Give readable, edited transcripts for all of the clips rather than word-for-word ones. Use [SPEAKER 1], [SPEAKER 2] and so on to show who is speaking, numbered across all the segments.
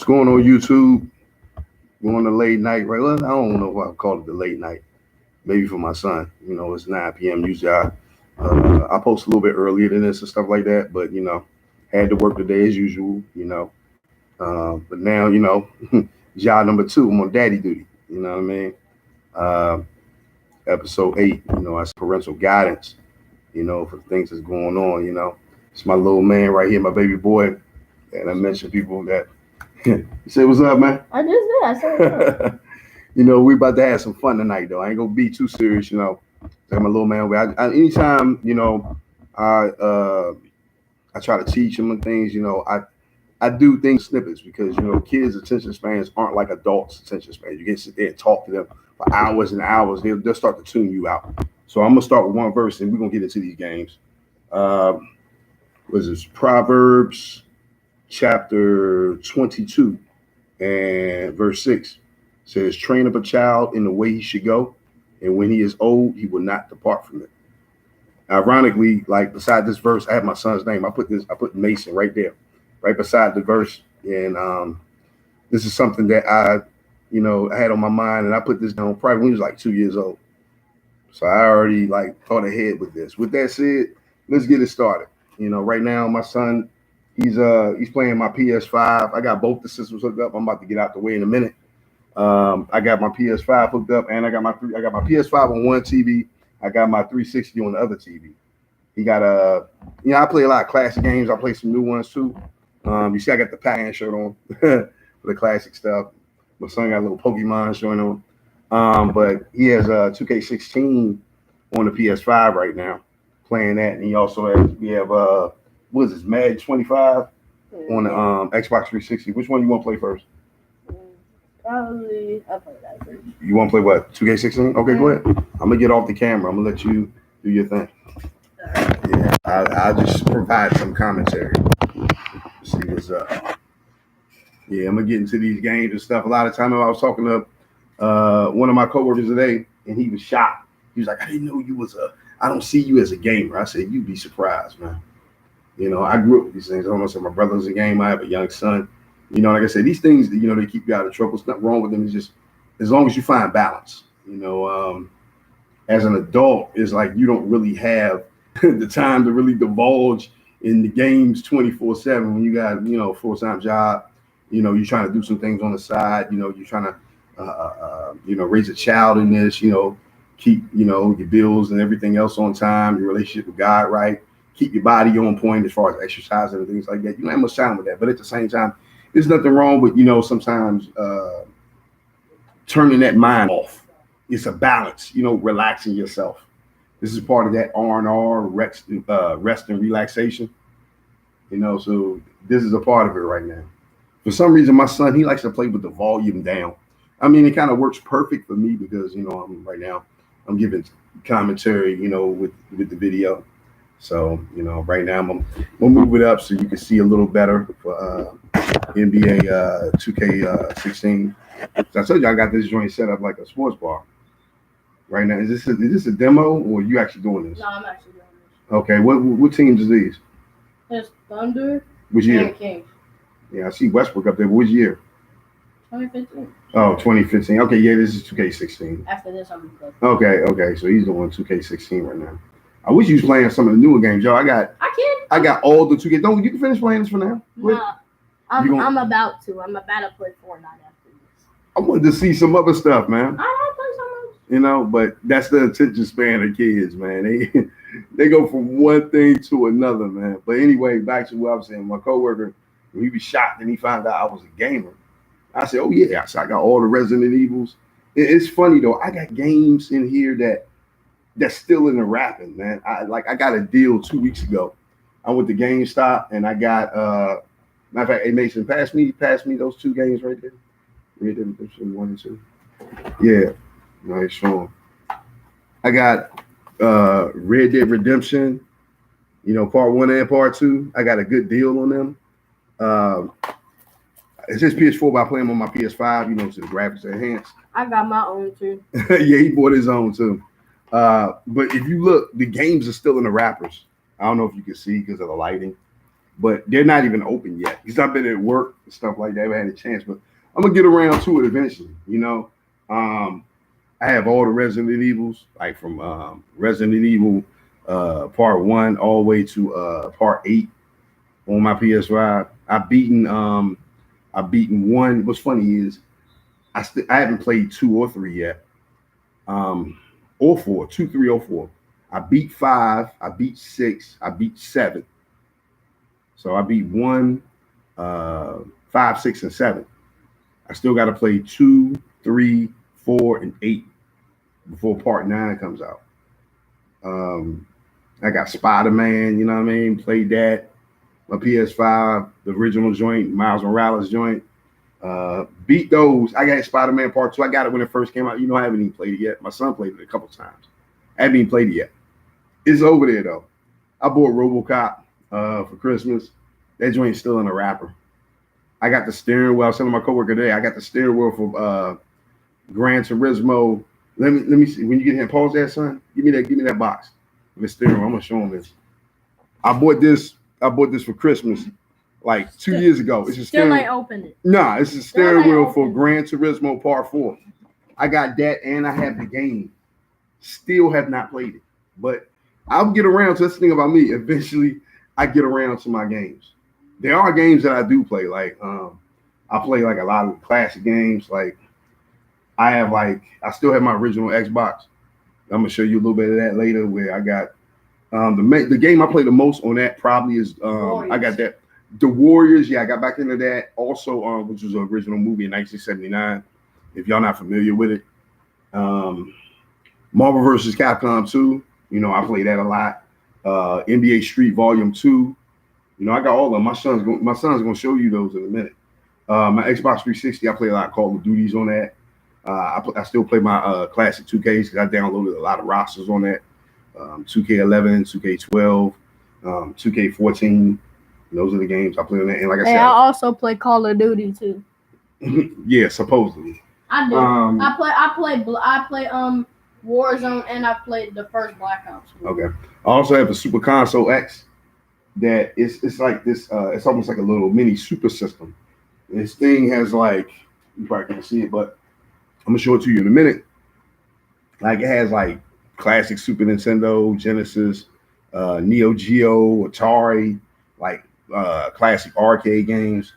[SPEAKER 1] It's going on YouTube. Going to late night, right? Well, I don't know if I call it the late night. Maybe for my son. It's 9 p.m. Usually I post a little bit earlier than this and stuff like that, but had to work today as usual. But now, job number 2, I'm on daddy duty. You know what I mean? Uh, Episode 8, I parental guidance, for things that's going on. It's my little man right here, my baby boy. And I mentioned people that you say what's up, man.
[SPEAKER 2] I just did. I said what's up.
[SPEAKER 1] We about to have some fun tonight, though. I ain't gonna be too serious, Like my little man. Anytime, I I try to teach him and things. I do things snippets because kids' attention spans aren't like adults' attention spans. You can sit there and talk to them for hours and hours. They'll start to tune you out. So I'm gonna start with one verse and we're gonna get into these games. Was this Proverbs chapter 22 and verse 6 says, "Train up a child in the way he should go, and when he is old, he will not depart from it." Ironically, like beside this verse, I have my son's name. I put Mason right there, right beside the verse, and this is something that I had on my mind, and I put this down probably when he was like 2 years old. So I already thought ahead with this. With that said, let's get it started. Right now my son, he's playing my PS5. I got both the systems hooked up. I'm about to get out the way in a minute. I got my PS5 hooked up, and I got my PS5 on one TV. I got my 360 on the other TV. He got I play a lot of classic games. I play some new ones too. You see, I got the Pac-Man shirt on for the classic stuff. My son got a little Pokemon shirt on. But he has 2K16 on the PS5 right now, playing that, and he also have what is this, Madden 25 on the Xbox 360. Which one you want to play first?
[SPEAKER 2] Probably I'll play that first.
[SPEAKER 1] You want to play what? 2K16? Okay, go ahead. I'm gonna get off the camera. I'm gonna let you do your thing. Yeah, I'll just provide some commentary. See what's up. Yeah, I'm gonna get into these games and stuff. A lot of time I was talking to one of my coworkers today, and he was shocked. He was like, "I didn't know I don't see you as a gamer." I said, "You'd be surprised, man." I grew up with these things. I don't know, so my brother's a gamer. I have a young son. Like I said, these things, they keep you out of trouble. There's nothing wrong with them. It's just as long as you find balance. As an adult, it's like you don't really have the time to really divulge in the games 24/7 when you got a full-time job. You're trying to do some things on the side. You're trying to raise a child in this. Keep your bills and everything else on time. Your relationship with God right. Keep your body on point as far as exercise and things like that. You don't have much time with that, but at the same time, there's nothing wrong with sometimes turning that mind off. It's a balance. Relaxing yourself. This is part of that R&R, rest and relaxation. So this is a part of it right now. For some reason, my son, he likes to play with the volume down. I mean, it kind of works perfect for me because I'm giving commentary, with the video. So right now I'm gonna move it up so you can see a little better for NBA 2K16. So I told you I got this joint set up like a sports bar. Right now, is this a demo or are you actually doing this?
[SPEAKER 2] No, I'm actually doing this.
[SPEAKER 1] Okay, what teams is these?
[SPEAKER 2] It's Thunder.
[SPEAKER 1] Which year?
[SPEAKER 2] And Kings.
[SPEAKER 1] Yeah, I see Westbrook up there. But which year?
[SPEAKER 2] 2015.
[SPEAKER 1] Oh, 2015. Okay, yeah, this is 2K16.
[SPEAKER 2] After this, I'm gonna play.
[SPEAKER 1] Okay. So he's doing 2K16 right now. I wish you was playing some of the newer games, yo. I got all the 2K. Don't you can finish playing this for now?
[SPEAKER 2] No, I'm about to. I'm about to play Fortnite after this.
[SPEAKER 1] I wanted to see some other stuff, man.
[SPEAKER 2] I want to play some other.
[SPEAKER 1] But that's the attention span of kids, man. They go from one thing to another, man. But anyway, back to what I was saying. My coworker, he was shocked and he found out I was a gamer. I said, "Oh yeah." I got all the Resident Evils. It's funny though. I got games in here that's still in the wrapping, man. I got a deal 2 weeks ago. I went to GameStop and I got matter of fact, hey Mason, pass me those 2 games right there. Red Dead Redemption 1 and 2. Yeah. Nice showing. I got Red Dead Redemption, part 1 and part 2. I got a good deal on them. It's just PS4, but I play them on my PS5, so the graphics are enhanced.
[SPEAKER 2] I got my own too.
[SPEAKER 1] Yeah, he bought his own too. But if you look, the games are still in the wrappers. I don't know if you can see because of the lighting, but they're not even open yet. because I've been at work and stuff like that. I haven't had a chance, but I'm gonna get around to it eventually. I have all the Resident Evils, like from Resident Evil Part 1 all the way to Part 8 on my PS5. I've beaten 1. What's funny is I haven't played 2 or 3 yet. Or 4, 2, 3, or 4. I beat 5, I beat 6, I beat 7. So I beat 1, 5, 6, and 7. I still got to play 2, 3, 4, and 8 before Part 9 comes out. I got Spider-Man, you know what I mean? Played that. My PS5, the original joint, Miles Morales joint. Beat those. I got Spider-Man Part 2. I got it when it first came out. I haven't even played it yet. My son played it a couple times. I haven't even played it yet. It's over there, though. I bought RoboCop for Christmas. That joint's still in the wrapper. I got the steering wheel. I was telling my coworker today, I got the steering wheel for Gran Turismo. Let me see. When you get here, pause that, son. Give me that box. The steering wheel. I'm gonna show him this. I bought this for Christmas like 2 years ago. It's a
[SPEAKER 2] still ain't opened it.
[SPEAKER 1] Nah, it's a steering wheel for Gran Turismo Part 4. I got that and I have the game. Still have not played it. But I'll get around to this thing about me. Eventually, I get around to my games. There are games that I do play. Like I play like a lot of classic games. Like I still have my original Xbox. I'm gonna show you a little bit of that later. Where I got the game I play the most on that probably is I got that The Warriors. Yeah, I got back into that also, which was an original movie in 1979. If y'all not familiar with it, Marvel vs. Capcom 2. I play that a lot. NBA Street Volume 2. I got all of them. My son's gonna show you those in a minute. My Xbox 360, I play a lot of Call of Duties on that. I still play my classic 2Ks because I downloaded a lot of rosters on that. 2K11, 2K12, 2K14. Those are the games I play on that. And like I said,
[SPEAKER 2] I also play Call of Duty too.
[SPEAKER 1] Yeah, supposedly.
[SPEAKER 2] I do. I play Warzone, and I played the first Black Ops.
[SPEAKER 1] Okay. I also have a Super Console X that it's like this. It's almost like a little mini super system. This thing has like, you probably can't see it, but I'm gonna show it to you in a minute. Like it has like classic Super Nintendo, Genesis, Neo Geo, Atari, like classic arcade games.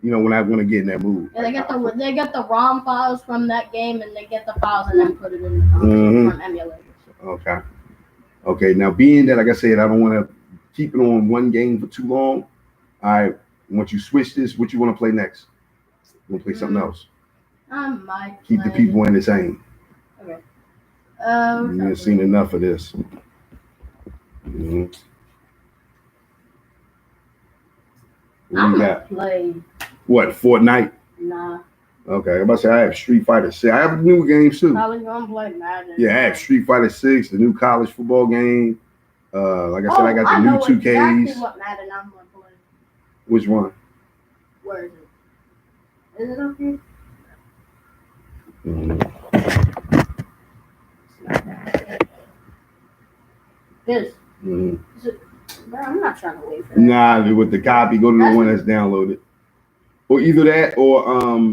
[SPEAKER 1] When I want to get in that mood.
[SPEAKER 2] Yeah, they get the ROM files from that game, and they get the files and then put it in from emulators.
[SPEAKER 1] Okay. Now, being that, like I said, I don't want to keep it on one game for too long. Once you switch this, what you want to play next? You want to play something else?
[SPEAKER 2] I might
[SPEAKER 1] keep the people entertained.
[SPEAKER 2] Okay.
[SPEAKER 1] You've seen enough of this. Mm-hmm.
[SPEAKER 2] I'm gonna play.
[SPEAKER 1] What, Fortnite?
[SPEAKER 2] Nah.
[SPEAKER 1] Okay, I'm about to say I have Street Fighter 6. I have new games too.
[SPEAKER 2] I was gonna play Madden.
[SPEAKER 1] Yeah, I have Street Fighter 6, the new college football game. Like I said, I got the new 2Ks.
[SPEAKER 2] Exactly what Madden I'm gonna play.
[SPEAKER 1] Which one?
[SPEAKER 2] Where is it? Is it up here?
[SPEAKER 1] Mm-hmm.
[SPEAKER 2] This.
[SPEAKER 1] Mm-hmm.
[SPEAKER 2] Bro, I'm not trying to wait for that.
[SPEAKER 1] Nah, with the copy, go to the one that's downloaded. Or either that or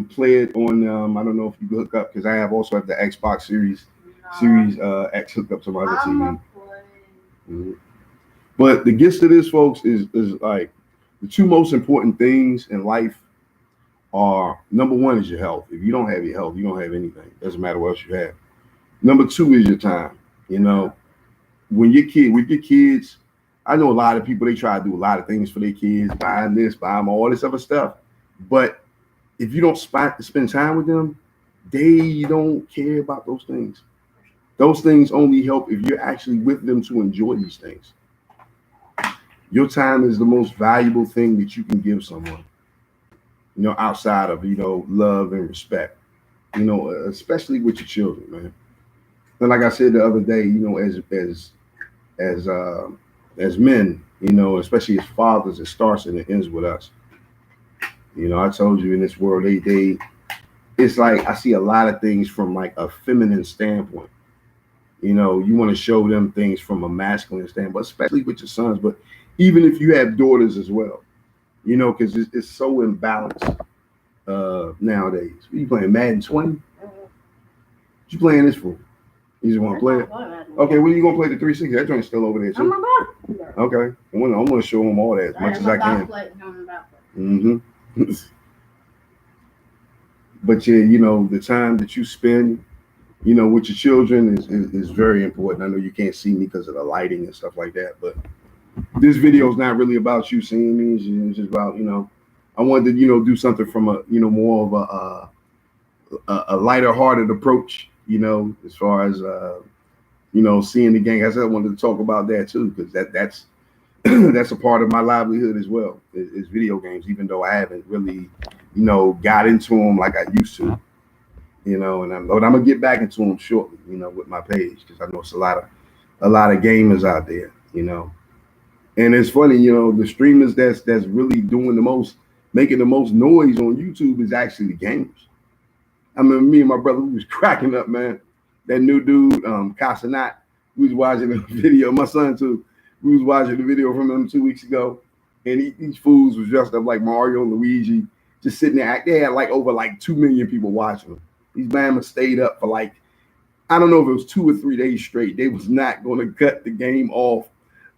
[SPEAKER 1] play it on I don't know if you can hook up because I also have the Xbox Series X hooked up to my other TV. Mm-hmm. But the gist of this, folks, is like the two most important things in life are, number one is your health. If you don't have your health, you don't have anything. Doesn't matter what else you have. Number two is your time. When with your kids, I know a lot of people, they try to do a lot of things for their kids, buying this, buying all this other stuff. But if you don't spend time with them, they don't care about those things. Those things only help if you're actually with them to enjoy these things. Your time is the most valuable thing that you can give someone, outside of, love and respect, especially with your children, man. And like I said the other day, as men, especially as fathers, it starts and it ends with us. I told you in this world, it's like I see a lot of things from like a feminine standpoint. You want to show them things from a masculine standpoint, especially with your sons, but even if you have daughters as well, You know, because it's so imbalanced nowadays. What you playing, Madden 20? What you playing this for? You just want to play it? Okay, when are you going to play the 360? That joint's still over there, too. Okay. I'm going to show him all that as much as I can. Mm-hmm. But yeah, you know, the time that you spend, you know, with your children is very important. I know you can't see me because of the lighting and stuff like that, but this video is not really about you seeing me. It's just about, you know, I wanted to, you know, do something from a, you know, more of a lighter hearted approach, you know, as far as, you know, seeing the game. I said I wanted to talk about that too, because that's that's a part of my livelihood as well, is video games, even though I haven't really, you know, got into them like I used to, you know, and I'm gonna get back into them shortly, you know, with my page, because I know it's a lot of gamers out there, you know. And it's funny, you know, the streamers that's really doing the most, making the most noise on YouTube is actually the gamers. I mean, me and my brother, we was cracking up, man. That new dude, Casanat, we was watching a video. My son too. We was watching the video from him 2 weeks ago, and these fools was dressed up like Mario and Luigi, just sitting there. They had like over like 2 million people watching them. These mamas stayed up for like, I don't know if it was 2 or 3 days straight. They was not going to cut the game off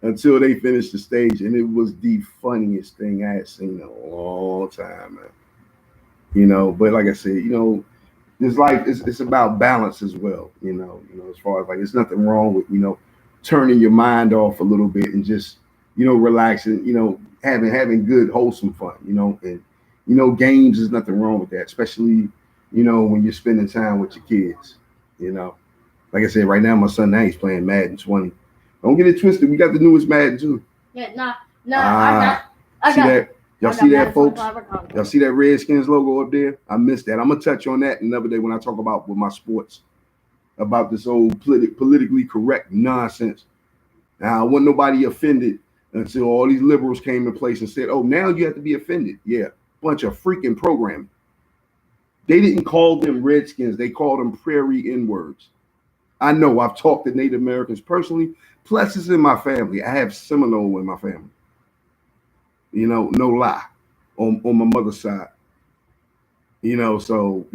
[SPEAKER 1] until they finished the stage, and it was the funniest thing I had seen in a long time, man. You know, but like I said, you know, this life it's about balance as well. You know, as far as like, there's nothing wrong with, you know, turning your mind off a little bit and just, you know, relaxing. You know, having good wholesome fun. You know, and you know, games is nothing wrong with that, especially, you know, when you're spending time with your kids. You know, like I said, right now my son now he's playing Madden 20. Don't get it twisted. We got the newest Madden too.
[SPEAKER 2] Yeah, I got
[SPEAKER 1] that. Y'all see that, folks? Y'all see that Redskins logo up there? I missed that. I'm gonna touch on that another day when I talk about with my sports, about this old politically correct nonsense. Now, I wasn't nobody offended until all these liberals came in place and said, "Oh, now you have to be offended." Yeah, bunch of freaking programming. They didn't call them Redskins. They called them Prairie N-words. I know. I've talked to Native Americans personally. Plus, it's in my family. I have Seminole in my family. You know, no lie, on my mother's side. You know, so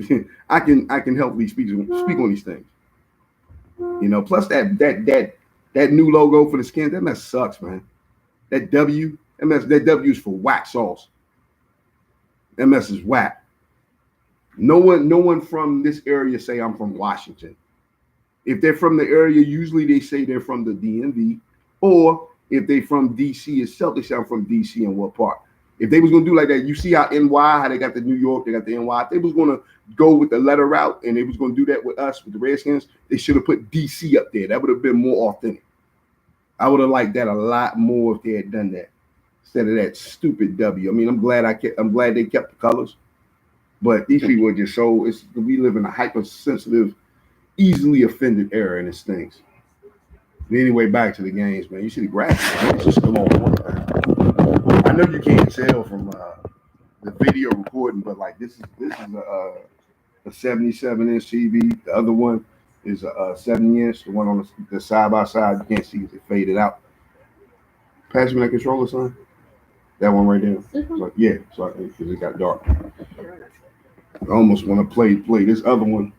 [SPEAKER 1] I can helply speak on these things. You know, plus that new logo for the Skins, that mess sucks, man. That W is for whack sauce. That mess is whack. No one from this area say I'm from Washington. If they're from the area, usually they say they're from the DMV, or if they from DC itself, they say I'm from DC and what part. If they was gonna do like that, you see how NY, how they got the New York, they got the NY. If they was gonna go with the letter route and they was gonna do that with us, with the Redskins, they should have put DC up there. That would have been more authentic. I would have liked that a lot more if they had done that instead of that stupid W. I mean, I'm glad they kept the colors, but these people are just so. We live in a hypersensitive, easily offended era in this things. But anyway, back to the games, man. You see the graphics, man. It's just still on point, man. I know you can't tell from the video recording, but like this is a 77-inch TV. The other one is a 70-inch. The one on the side by side, you can't see it faded out. Pass me that controller, son. That one right there. So, yeah, sorry, because it got dark. I almost want to play this other one.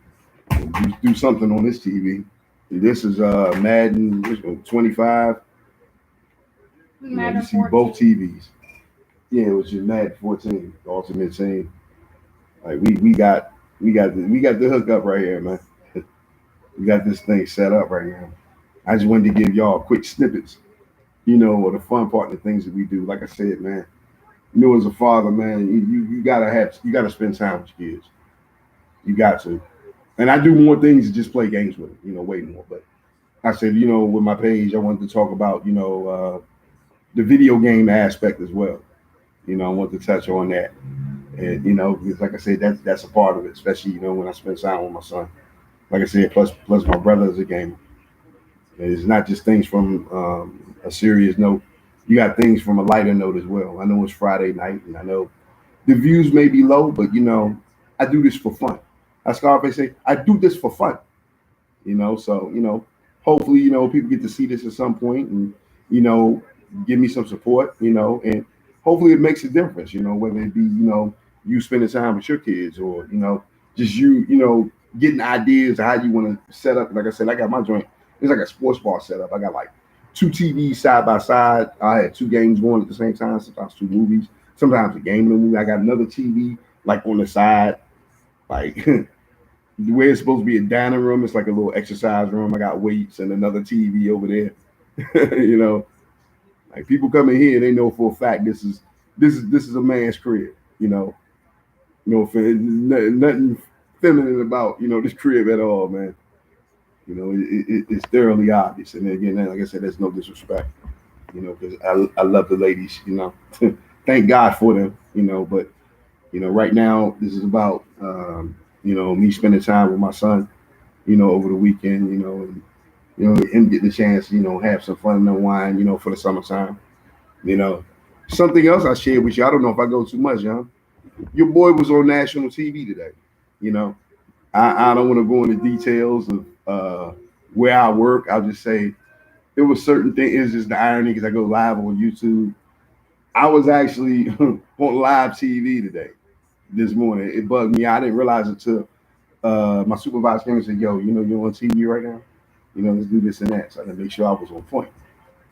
[SPEAKER 1] Do something on this TV. This is Madden 25. You know, you see 14. Both TVs. Yeah, which is Madden 14, the Ultimate Team. Like we got the hookup right here, man. We got this thing set up right now. I just wanted to give y'all quick snippets, you know, of the fun part of the things that we do. Like I said, man, you know, as a father, man, you gotta spend time with your kids. You got to. And I do more things than just play games with them, you know, way more. But I said, you know, with my page, I wanted to talk about, you know, the video game aspect as well. You know, I want to touch on that. And, you know, because like I said, that's a part of it, especially, you know, when I spend time with my son. Like I said, plus my brother is a gamer. And it's not just things from a serious note. You got things from a lighter note as well. I know it's Friday night, and I know the views may be low, but, you know, I do this for fun. As Scarface say, I do this for fun. You know, so, you know, hopefully, you know, people get to see this at some point and, you know, give me some support, you know, and hopefully it makes a difference, whether it be, you spending time with your kids or, just you, getting ideas of how you want to set up. Like I said, I got my joint. It's like a sports bar setup. I got like 2 TVs side by side. I had 2 games going at the same time, sometimes 2 movies, sometimes a game and a movie. I got another TV like on the side, like the way it's supposed to be a dining room. It's like a little exercise room. I got weights and another TV over there. Like people come in here, they know for a fact this is a man's crib. Nothing feminine about this crib at all, man. It's thoroughly obvious. And again, like I said, there's no disrespect. Because I love the ladies. Thank God for them. But right now this is about me spending time with my son. Over the weekend. And, him getting the chance. Have some fun and unwind. For the summertime. Something else I shared with you. I don't know if I go too much, John. Your boy was on national TV today. I don't want to go into details of where I work. I'll just say it was certain things. It's just the irony because I go live on YouTube. I was actually on live TV today, this morning. It bugged me. I didn't realize it until my supervisor came and said, "Yo, you're on TV right now. Let's do this and that." So I had to make sure I was on point.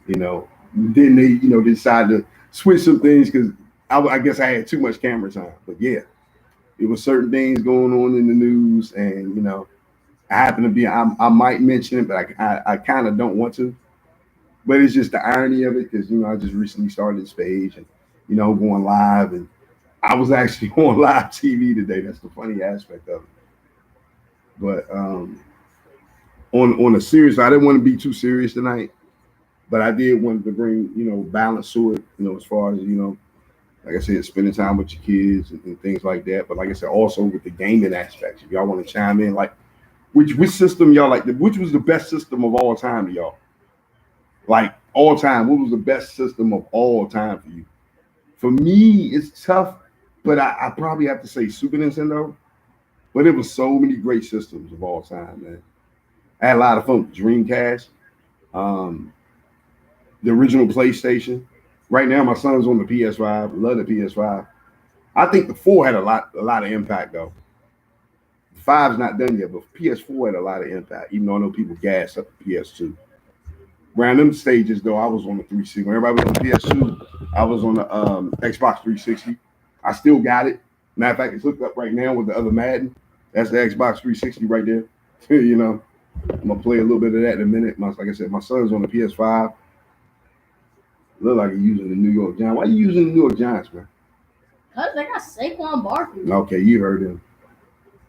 [SPEAKER 1] Then they, decided to switch some things because I guess I had too much camera time. But yeah, it was certain things going on in the news, and I happen to be. I might mention it, but I kind of don't want to. But it's just the irony of it because I just recently started this page and going live, and I was actually on live TV today. That's the funny aspect of it. But on a serious, I didn't want to be too serious tonight, but I did want to bring balance to it. As far as like I said, spending time with your kids and things like that. But like I said, also with the gaming aspects. If y'all want to chime in, like which system y'all like? Which was the best system of all time to y'all? Like all time, what was the best system of all time for you? For me, it's tough, but I probably have to say Super Nintendo. But it was so many great systems of all time, man. I had a lot of fun with Dreamcast, the original PlayStation. Right now, my son's on the PS5. Love the PS5. I think the 4 had a lot of impact though. The 5's not done yet, but PS4 had a lot of impact. Even though I know people gas up the PS2. Around them stages though, I was on the 360. When everybody was on the PS2, I was on the Xbox 360. I still got it. Matter of fact, it's hooked up right now with the other Madden. That's the Xbox 360 right there. I'm gonna play a little bit of that in a minute. Like I said, my son's on the PS5. Look like he's using the New York Giants. Why are you using the New York Giants, man?
[SPEAKER 2] Cause they got Saquon Barkley.
[SPEAKER 1] Okay, you heard him.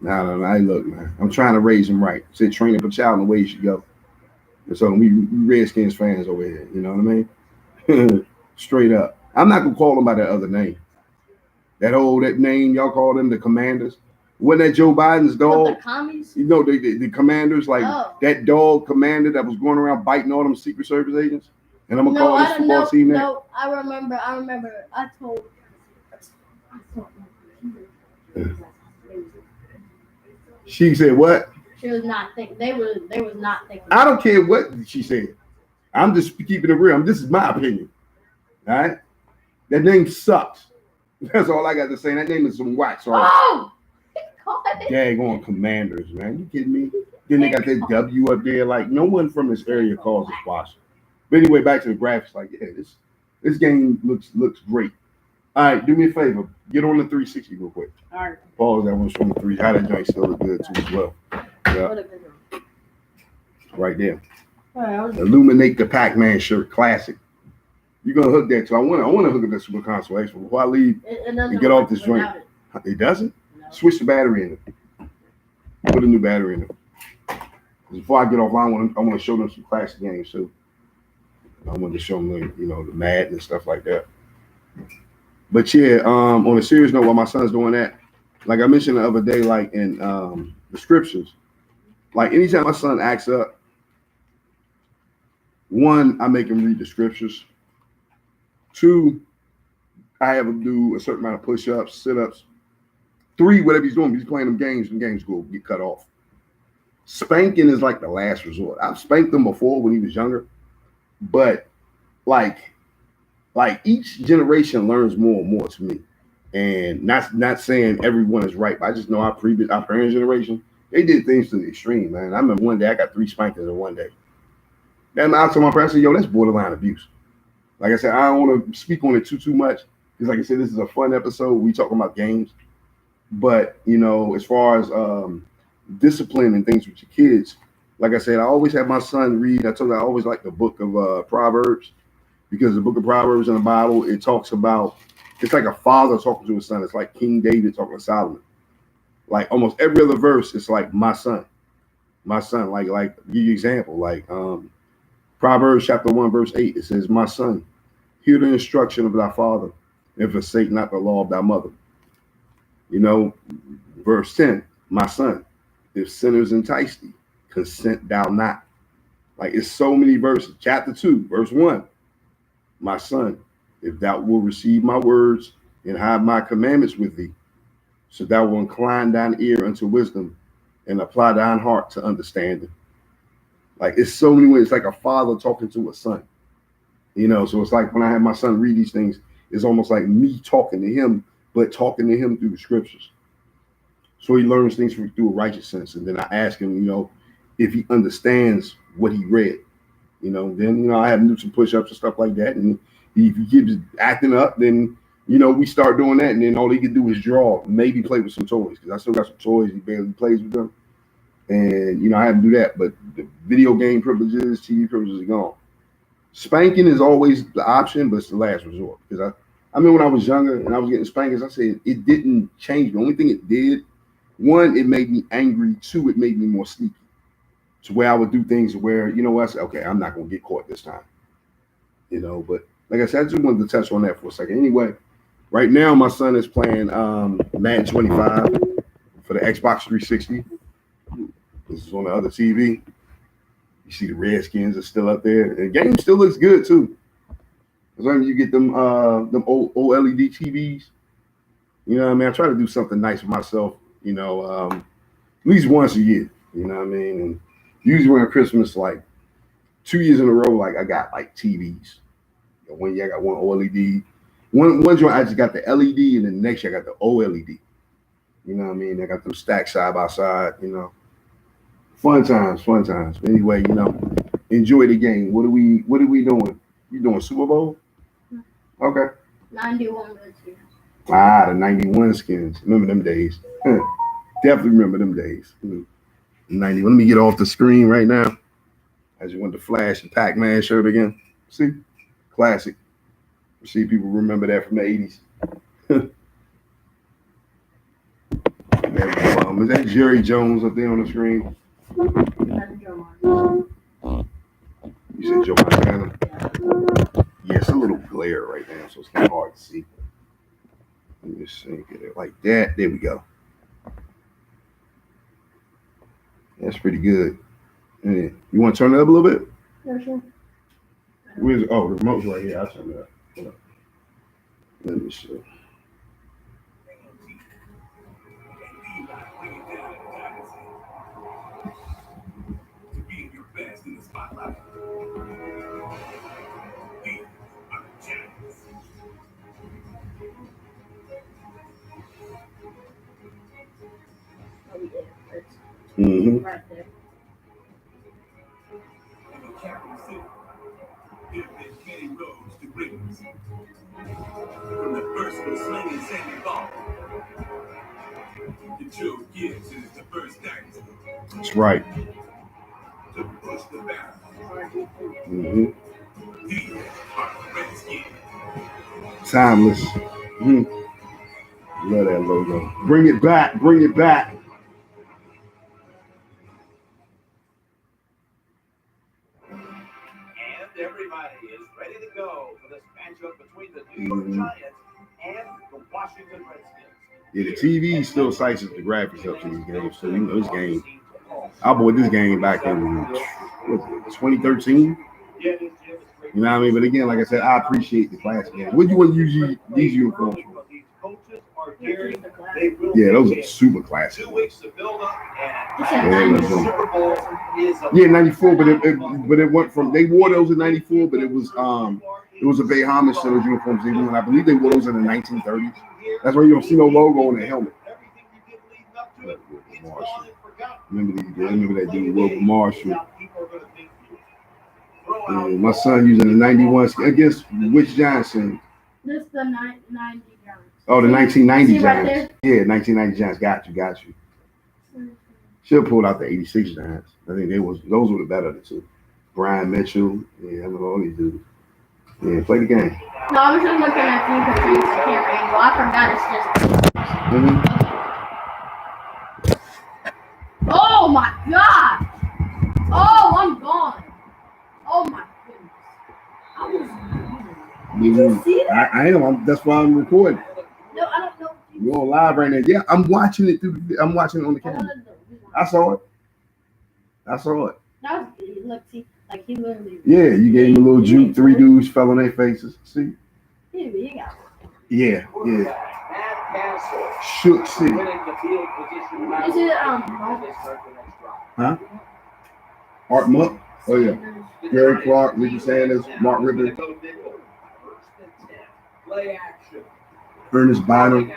[SPEAKER 1] No. Hey, look, man. I'm trying to raise him right. Said train up a child in the way he should go. And so we Redskins fans over here. You know what I mean? Straight up. I'm not gonna call him by that other name. That name y'all call them the Commanders. Wasn't that Joe Biden's dog?
[SPEAKER 2] What, the commies?
[SPEAKER 1] The Commanders, like that dog commander that was going around biting all them Secret Service agents. And I'm gonna call this football team that.
[SPEAKER 2] No, I remember. I told.
[SPEAKER 1] She said what?
[SPEAKER 2] She was not thinking. They was not thinking.
[SPEAKER 1] I don't care what she said. I'm just keeping it real. This is my opinion. All right. That name sucks. That's all I got to say. That name is some wax.
[SPEAKER 2] Oh.
[SPEAKER 1] Daggone Commanders, man. You kidding me? Then they got that W up there. Like no one from this area calls it Washington. But anyway, back to the graphics. Like, yeah, this game looks great. All right, do me a favor. Get on the 360 real quick.
[SPEAKER 2] All right.
[SPEAKER 1] Pause that one from the 3. How that joint still look good too as well. Yeah. Right there. Illuminate the Pac-Man shirt, classic. You're gonna hook that too. I want to hook up that Super Console X before I leave and get off this joint. It doesn't? No. Switch the battery in it. Put a new battery in it. Before I get off, I want to show them some classic games too. I wanted to show them, the Madden and stuff like that. But yeah, on a serious note, while my son's doing that, like I mentioned the other day, like in the scriptures, like anytime my son acts up, one, I make him read the scriptures. 2, I have him do a certain amount of push-ups, sit-ups. 3, whatever he's doing, he's playing them games go get cut off. Spanking is like the last resort. I've spanked him before when he was younger, but like like each generation learns more and more to me. And not saying everyone is right, but I just know our parents' generation, they did things to the extreme, man. I remember one day I got 3 spankings in one day. Then I told my parents, I said, yo, that's borderline abuse. Like I said, I don't want to speak on it too much because, like I said, this is a fun episode. We talking about games, but as far as discipline and things with your kids, like I said, I always have my son read. I told you I always like the book of Proverbs because the book of Proverbs in the Bible, it talks about, it's like a father talking to his son. It's like King David talking to Solomon. Like almost every other verse, it's like my son. Like give you an example, like Proverbs chapter 1, verse 8, it says, my son, hear the instruction of thy father, and forsake not the law of thy mother. Verse 10, my son, if sinners entice thee, consent thou not. Like it's so many verses. Chapter 2, verse 1, my son, if thou wilt receive my words and hide my commandments with thee, so thou wilt incline thine ear unto wisdom and apply thine heart to understanding. Like it's so many ways. It's like a father talking to a son. So it's like when I have my son read these things, it's almost like me talking to him, but talking to him through the scriptures. So he learns things through a righteous sense. And then I ask him, if he understands what he read. Then I have him do some push-ups and stuff like that. And if he keeps acting up, then we start doing that. And then all he can do is draw, maybe play with some toys, because I still got some toys. He barely plays with them. And I have him do that. But the video game privileges, TV privileges are gone. Spanking is always the option, but it's the last resort. Because I mean, when I was younger and I was getting spankings, I said it didn't change. The only thing it did, one, it made me angry. Two, it made me more sneaky. To where I would do things where, I said, okay, I'm not going to get caught this time. But like I said, I just wanted to touch on that for a second. Anyway, right now my son is playing Madden 25 for the Xbox 360. This is on the other TV. You see the Redskins are still up there. The game still looks good too. As long as you get them old OLED TVs, I try to do something nice for myself, at least once a year, And usually around Christmas, like 2 years in a row, like I got like TVs. One year I got one OLED. One joint I just got the LED, and then the next year I got the OLED. I got them stacked side by side, Fun times. But anyway, enjoy the game. What are we doing? You doing Super Bowl? Okay.
[SPEAKER 2] 91 good skins.
[SPEAKER 1] The 91 skins. Remember them days. Definitely remember them days. 90. Let me get off the screen right now. I just want to flash the Pac-Man shirt again. See? Classic. See, people remember that from the 80s. Is that Jerry Jones up there on the screen? You said Joe Montana? Yeah, it's a little glare right now, so it's kind of hard to see. Let me just get it like that. There we go. That's pretty good. Yeah. You want to turn it up a little bit?
[SPEAKER 2] Yeah, sure.
[SPEAKER 1] The remote's right here. I'll turn it up. Hold up. Let me see. In the spotlight. Mm-hmm. Right there. From the first one slinging Sandy ball. The Joe Gibbs is the first dynasty. That's right. To push the barrel. Mm-hmm. These are the Redskins. Timeless. Mm-hmm. Love that logo. Bring it back.
[SPEAKER 3] And everybody is ready to go for this matchup between the New York Giants and the Washington Redskins.
[SPEAKER 1] Yeah, the TV still sizes the graphics up to these games. So this game, I bought this game back in 2013. You know what I mean? But again, like I said, I appreciate the classic games. What do you want to use these uniforms for? Yeah, those are super classic.
[SPEAKER 3] 2 weeks to build up,
[SPEAKER 1] and
[SPEAKER 3] Super Bowl is
[SPEAKER 1] 94, but it went from, they wore those in 94, but it was It was a big homage to those uniforms, even when I believe they wore those in the 1930s. That's why you don't see no logo on the helmet. Remember that dude, Wilbur Marshall. And my son using the 91 against which Johnson?
[SPEAKER 2] This is the 90 Giants.
[SPEAKER 1] Oh, the 1990
[SPEAKER 2] See right
[SPEAKER 1] Giants. Yeah, 1990 Giants. Got you. Should have pulled out the 86 Giants. I think those were the better of the two. Brian Mitchell. Yeah, I know all these dudes. Yeah, play the game.
[SPEAKER 2] No, I was just looking at defense and the camera angle. I forgot it's just. Oh my god! Oh, I'm gone. Oh my goodness. Did you see that?
[SPEAKER 1] I am. That's why I'm recording.
[SPEAKER 2] No, I don't know.
[SPEAKER 1] You're on live right now. Yeah, I'm watching it I'm watching it on the camera. I saw it.
[SPEAKER 2] That was look, see, like he literally.
[SPEAKER 1] Yeah, you gave him a little juke. 3 dudes fell on their faces. See?
[SPEAKER 2] He got it.
[SPEAKER 1] Yeah. Shook see.
[SPEAKER 2] Is it
[SPEAKER 1] Huh? Art Monk? Oh yeah. Gary Clark, Ricky Sanders, Mark Rippon, Ernest Bynum.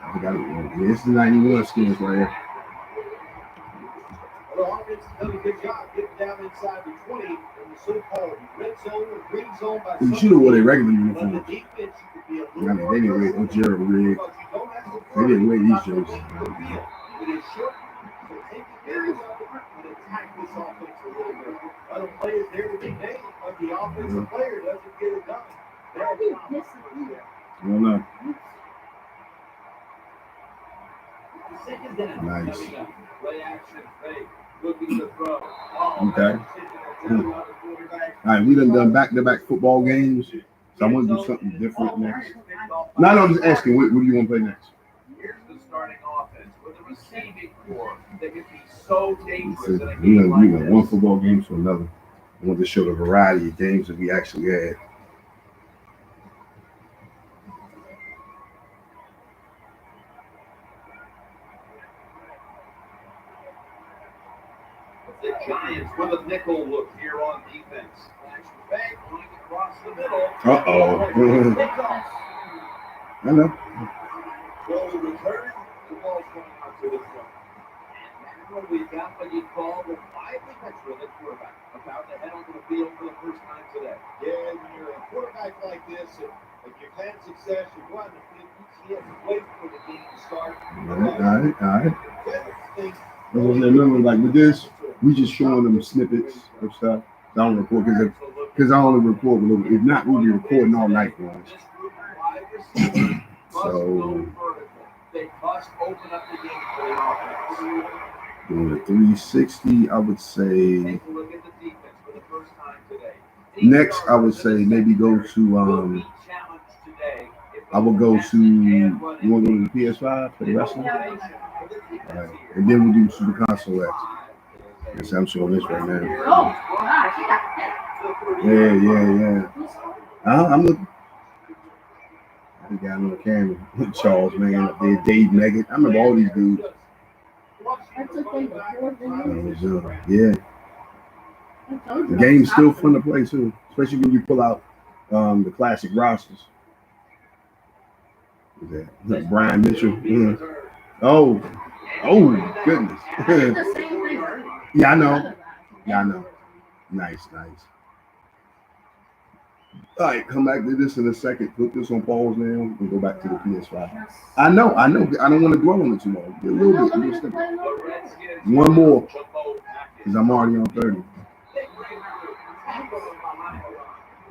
[SPEAKER 1] I forgot it. Yeah, it's the 91 skins right here.
[SPEAKER 3] The offense has done a good job getting down inside the 20 in the so-called red zone or green zone.
[SPEAKER 1] You should have wore their regular
[SPEAKER 3] But
[SPEAKER 1] uniforms.
[SPEAKER 3] the defense, you could be a
[SPEAKER 1] I
[SPEAKER 3] little
[SPEAKER 1] mean, they didn't wear Gerald Rigg. They didn't wear these jerseys.
[SPEAKER 3] It is short, so take advantage of it and attack this offense a little bit. Other players there to be made, but the offensive player doesn't get it done.
[SPEAKER 1] I don't know. Nice. Okay. All right, we done back-to-back football games. So I want to do something different next. No, I'm just asking, what do you want to play next?
[SPEAKER 3] Here's the starting offense with a receiving core that can be so dangerous in a
[SPEAKER 1] We
[SPEAKER 3] game
[SPEAKER 1] got
[SPEAKER 3] like
[SPEAKER 1] one
[SPEAKER 3] this.
[SPEAKER 1] football game to another. I want to show the variety of games that we actually had.
[SPEAKER 3] The Giants with a nickel look here on defense. Flash back, going across the middle.
[SPEAKER 1] Uh-oh. I know.
[SPEAKER 3] Will the return? The ball's coming out to the front. And now we've got what you call the lively veteran at quarterback. About to head onto the field for the first time today. Yeah, when you're a quarterback like this, if you've had success, you go out in the field, you have to wait for the game to start.
[SPEAKER 1] All right. Remember, like with this, we just showing them snippets of stuff. I don't record because I only record. If not, we'll be recording all night for us. So
[SPEAKER 3] they must open up the game for the offense.
[SPEAKER 1] doing a 360, I would say.
[SPEAKER 3] Take a look at the defense for the first time today.
[SPEAKER 1] Next, I would say maybe go to I will go to. You want to go to the PS5 for the wrestling? All right. And then we'll do Super Console X. Yes, I'm showing this right now.
[SPEAKER 2] Oh gosh, he got that.
[SPEAKER 1] Yeah. I'm looking. I got on the camera. Charles, man, up there, Dave Meggett. I remember all these dudes. Yeah. The game's still fun to play too, especially when you pull out the classic rosters. Who's that? Brian Mitchell. Oh, goodness.
[SPEAKER 2] The same thing.
[SPEAKER 1] Yeah, I know. Nice. All right, come back to this in a second. Put this on pause now and go back to the PS5. I know. I don't want to dwell on it too long. A little bit. One more, because I'm already on 30.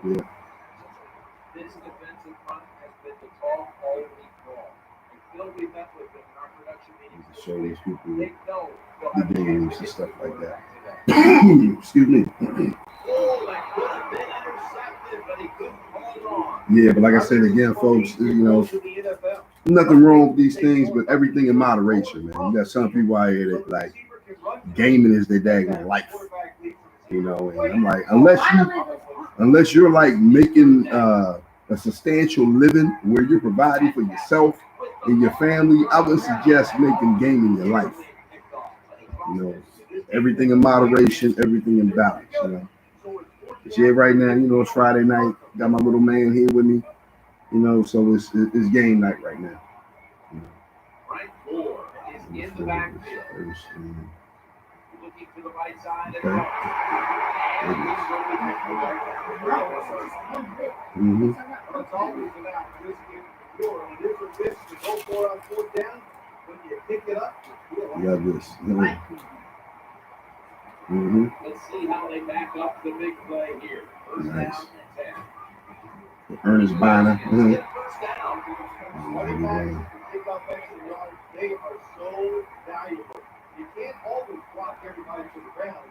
[SPEAKER 1] Yeah.
[SPEAKER 3] This defensive front has been the talk all week long. Until we met with them in our production meetings,
[SPEAKER 1] To show these people
[SPEAKER 3] they know
[SPEAKER 1] the games and stuff like that. Excuse me. Yeah, but like I said again, folks, nothing wrong with these things, but everything in moderation, man. You got some people out here that like gaming is their daggone life. And I'm like, unless you're like making a substantial living where you're providing for yourself and your family, I would suggest making gaming your life. Everything in moderation, everything in balance. But yeah, right now, it's Friday night. Got my little man here with me. So it's game night right now.
[SPEAKER 3] Right 4 is in the backfield. Looking to the right side.
[SPEAKER 1] Mm-hmm.
[SPEAKER 3] It's always about risking your different risks to go for on 4th down. When you pick it up,
[SPEAKER 1] Yeah, this. Mm-hmm.
[SPEAKER 3] Let's see how they back up the big play here. First
[SPEAKER 1] Nice.
[SPEAKER 3] down and 10.
[SPEAKER 1] Ernest Biner. Mm-hmm.
[SPEAKER 3] First down. They are so valuable. You can't always block everybody to the ground.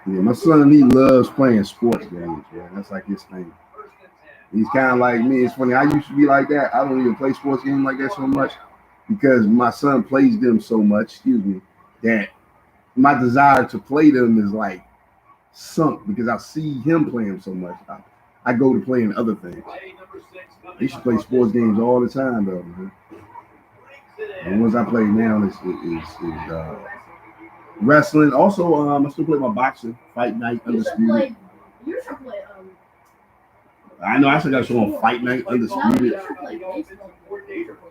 [SPEAKER 1] Yeah, my son, he loves playing sports games, man. That's like his thing. He's kind of like me. It's funny. I used to be like that. I don't even play sports games like that so much because my son plays them so much, that my desire to play them is like sunk because I see him playing so much. I go to playing other things. I used to play sports games all the time, though. Man. The ones I play now is wrestling. Also, I still play my boxing, Fight Night, Undisputed.
[SPEAKER 2] You should play.
[SPEAKER 1] I know I still got to show on Fight Night, Undisputed.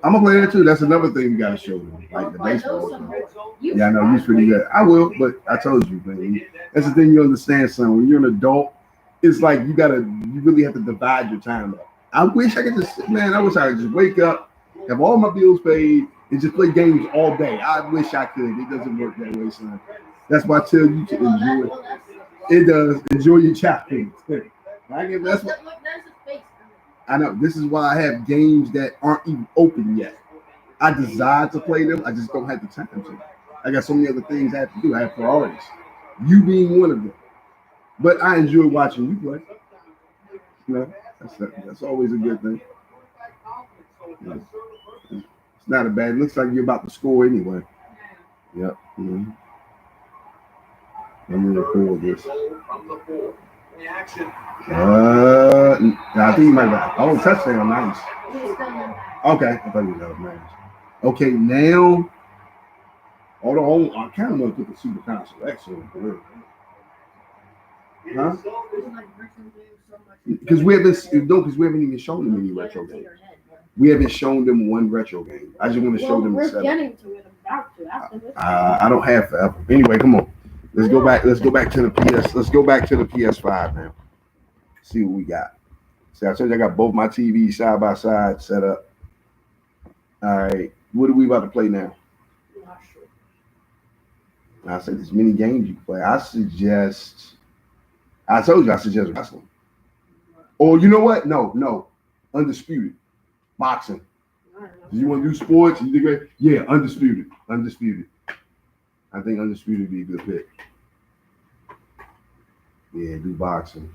[SPEAKER 1] I'm gonna play that too. That's another thing we got to show them, like the baseball. Yeah, I know he's pretty good. I will, but I told you, man. That's the thing you understand, son. When you're an adult, it's like you really have to divide your time up. I wish I could I wish I could just wake up, have all my bills paid, and just play games all day. I wish I could. It doesn't work that way, son. That's why I tell you to enjoy it. It does. Enjoy your childhood. That's what I know. This is why I have games that aren't even open yet. I desire to play them. I just don't have the time to. I got so many other things I have to do. I have priorities. You being one of them. But I enjoy watching you play. That's always a good thing. Yeah. It's not a bad. It looks like you're about to score anyway. Yep. Mm-hmm. Let me record this. I think you might have. Oh, touchdown, nice. Okay, I thought you was out of match. Okay, now. Hold on, I kind of want to put the super console. Excellent, for real. Huh? Because we haven't even shown them any retro games. We haven't shown them one retro game. I just want to show them the setup. I don't have forever. Anyway, come on. Let's go back to the PS. Let's go back to the PS5 now. See what we got. See, I told you I got both my TVs side by side set up. All right. What are we about to play now?
[SPEAKER 2] Not sure.
[SPEAKER 1] I said there's many games you can play. I told you I suggest wrestling. Or you know what? No. Undisputed. Boxing. Do you want to do sports? You think, yeah, Undisputed. I think Undisputed would be a good pick. Yeah, do boxing.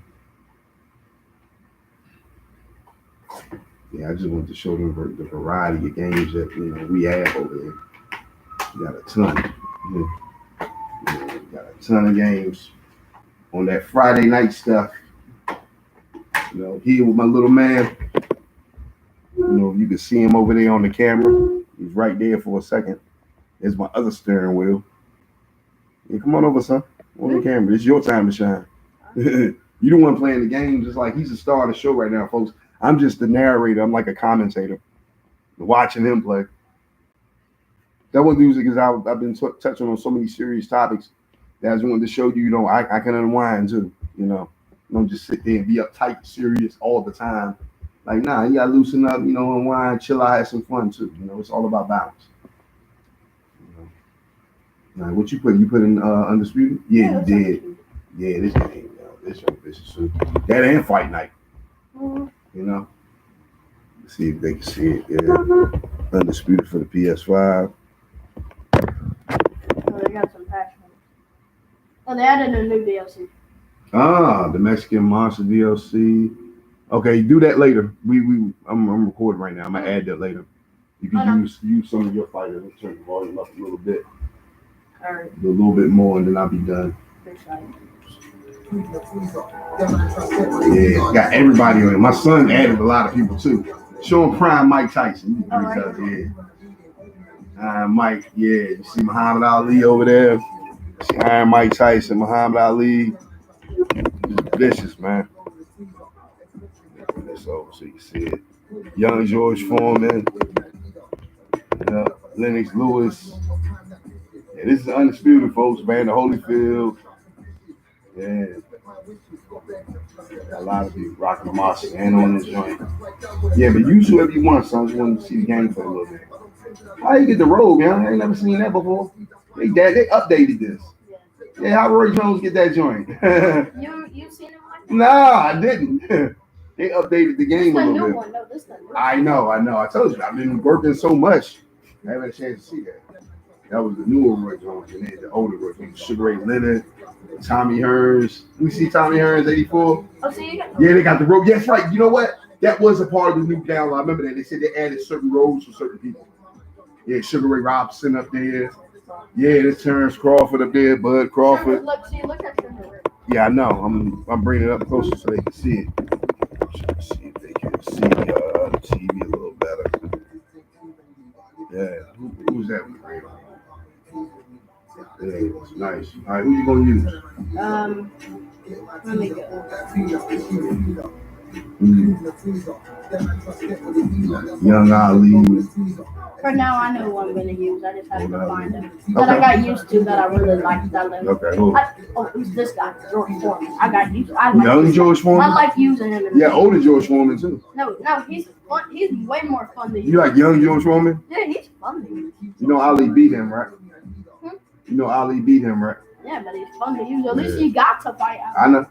[SPEAKER 1] Yeah, I just wanted to show them the variety of games that we have over there. We got a ton. We got a ton of games on that Friday night stuff. Here with my little man. You can see him over there on the camera. He's right there for a second. There's my other steering wheel. Yeah, come on over, son. On the camera. It's your time to shine. You the one playing the game, just like he's the star of the show right now, folks. I'm just the narrator. I'm like a commentator, watching him play. That one dude because I've been touching on so many serious topics that I just wanted to show you. I can unwind too. Don't just sit there and be uptight, serious all the time. Like, nah, you gotta loosen up. Unwind, chill out, have some fun too. It's all about balance. Now, what you put? You put in Undisputed? Yeah, you did. Yeah, this game. This is that and Fight Night. Let's see if they can see it. Yeah, Undisputed for the PS5.
[SPEAKER 2] They got some patch ones. Oh, they added a new DLC.
[SPEAKER 1] The Mexican Monster DLC. Okay, do that later. I'm recording right now. I'm gonna add that later. You can use some of your fighters. Let's turn the volume up a little bit.
[SPEAKER 2] All right.
[SPEAKER 1] A little bit more, and then I'll be done. Yeah, got everybody on it. My son added a lot of people too. Show him Prime Mike Tyson. Mike, yeah. You see Muhammad Ali over there. See Iron Mike Tyson, Muhammad Ali. vicious, man. This over so you can see it. Young George Foreman, Lennox Lewis. Yeah, this is undisputed, folks, man. The Holyfield. Yeah. A lot of people rocking Moss and on this joint. Yeah, but use whoever you want, son. I just want to see the game for a little bit. How you get the robe, man? I ain't never seen that before. They updated this. Yeah, how Roy Jones get that joint?
[SPEAKER 2] You seen it like that?
[SPEAKER 1] Nah, I didn't. They updated the game a little bit.
[SPEAKER 2] One. No, this the new one.
[SPEAKER 1] I know. I told you, I've been working so much. I haven't had a chance to see that. That was the newer Roy Jones, and then the older Roy Jones. Sugar Ray Leonard, Tommy Hearns. We see Tommy Hearns, 84.
[SPEAKER 2] Oh, so you got
[SPEAKER 1] Yeah, they got the robe. Yes, right. You know what? That was a part of the new download. I remember that. They said they added certain robes for certain people. Yeah, Sugar Ray Robinson up there. Yeah, this Terrence Crawford up there, Bud Crawford.
[SPEAKER 2] Look at Sugar Ray.
[SPEAKER 1] Yeah, I know. I'm bringing it up closer so they can see it. See if they can see the TV a little better. Yeah, who's that with Ray? Yeah, it's nice. All right, who you gonna use?
[SPEAKER 2] Let me go.
[SPEAKER 1] Young Ali.
[SPEAKER 2] For now, I know who I'm gonna use. I just have to find him. That I got used to. That I really liked.
[SPEAKER 1] Okay. Who?
[SPEAKER 2] Who's this guy? George Foreman. I got used. I like
[SPEAKER 1] Young George Foreman.
[SPEAKER 2] I like using him.
[SPEAKER 1] Yeah, older George Foreman too.
[SPEAKER 2] No, he's fun. He's way more fun than
[SPEAKER 1] you. Like young George Foreman?
[SPEAKER 2] Yeah, he's fun to use.
[SPEAKER 1] You know Ali beat him, right? You know Ali beat him, right?
[SPEAKER 2] Yeah, but he's fun to use. At least he got to fight out.
[SPEAKER 1] I know.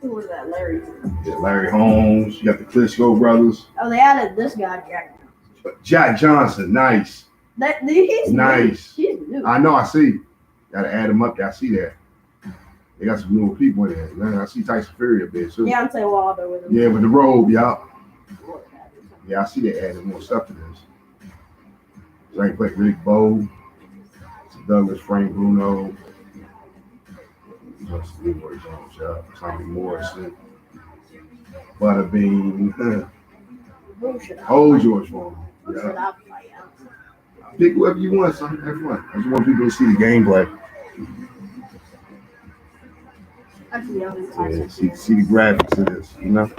[SPEAKER 2] Who was that? Larry.
[SPEAKER 1] Yeah, Larry Holmes. You got the Klitschko brothers.
[SPEAKER 2] Oh, they added this guy,
[SPEAKER 1] Jack Johnson. Nice.
[SPEAKER 2] He's
[SPEAKER 1] nice.
[SPEAKER 2] He's new.
[SPEAKER 1] I know. I see. Got to add him up there. I see that. They got some newer people in there. Man, I see Tyson Fury up there too.
[SPEAKER 2] Deontay Wilder with him.
[SPEAKER 1] Yeah, with the robe, y'all. Yeah, I see they added more stuff to this. So they played Rick Bowe, Douglas Frank Bruno, Tommy Morrison, Butterbean, old George Foreman. Yeah. Pick whoever you want, son. Have fun. I just want people to see the gameplay. Yeah, see the graphics of this, you know.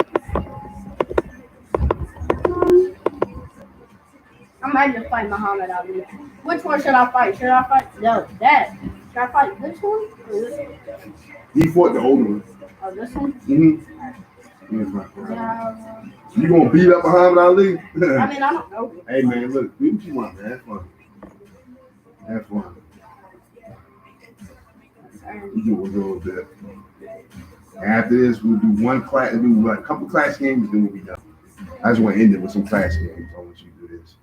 [SPEAKER 2] I might just fight Muhammad Ali. Which one should I fight? Should I fight? No, that. Should I fight this one? Or this one?
[SPEAKER 1] He fought the older one.
[SPEAKER 2] Oh, this one?
[SPEAKER 1] Mm-hmm.
[SPEAKER 2] Yeah.
[SPEAKER 1] You gonna beat up Muhammad Ali?
[SPEAKER 2] I mean, I don't know.
[SPEAKER 1] Hey man, look, do what you want, man. Have fun. Have fun. We do a little bit. After this, we'll do one class, do a couple class games, then we'll be done. I just want to end it with some class games. I want you to do this.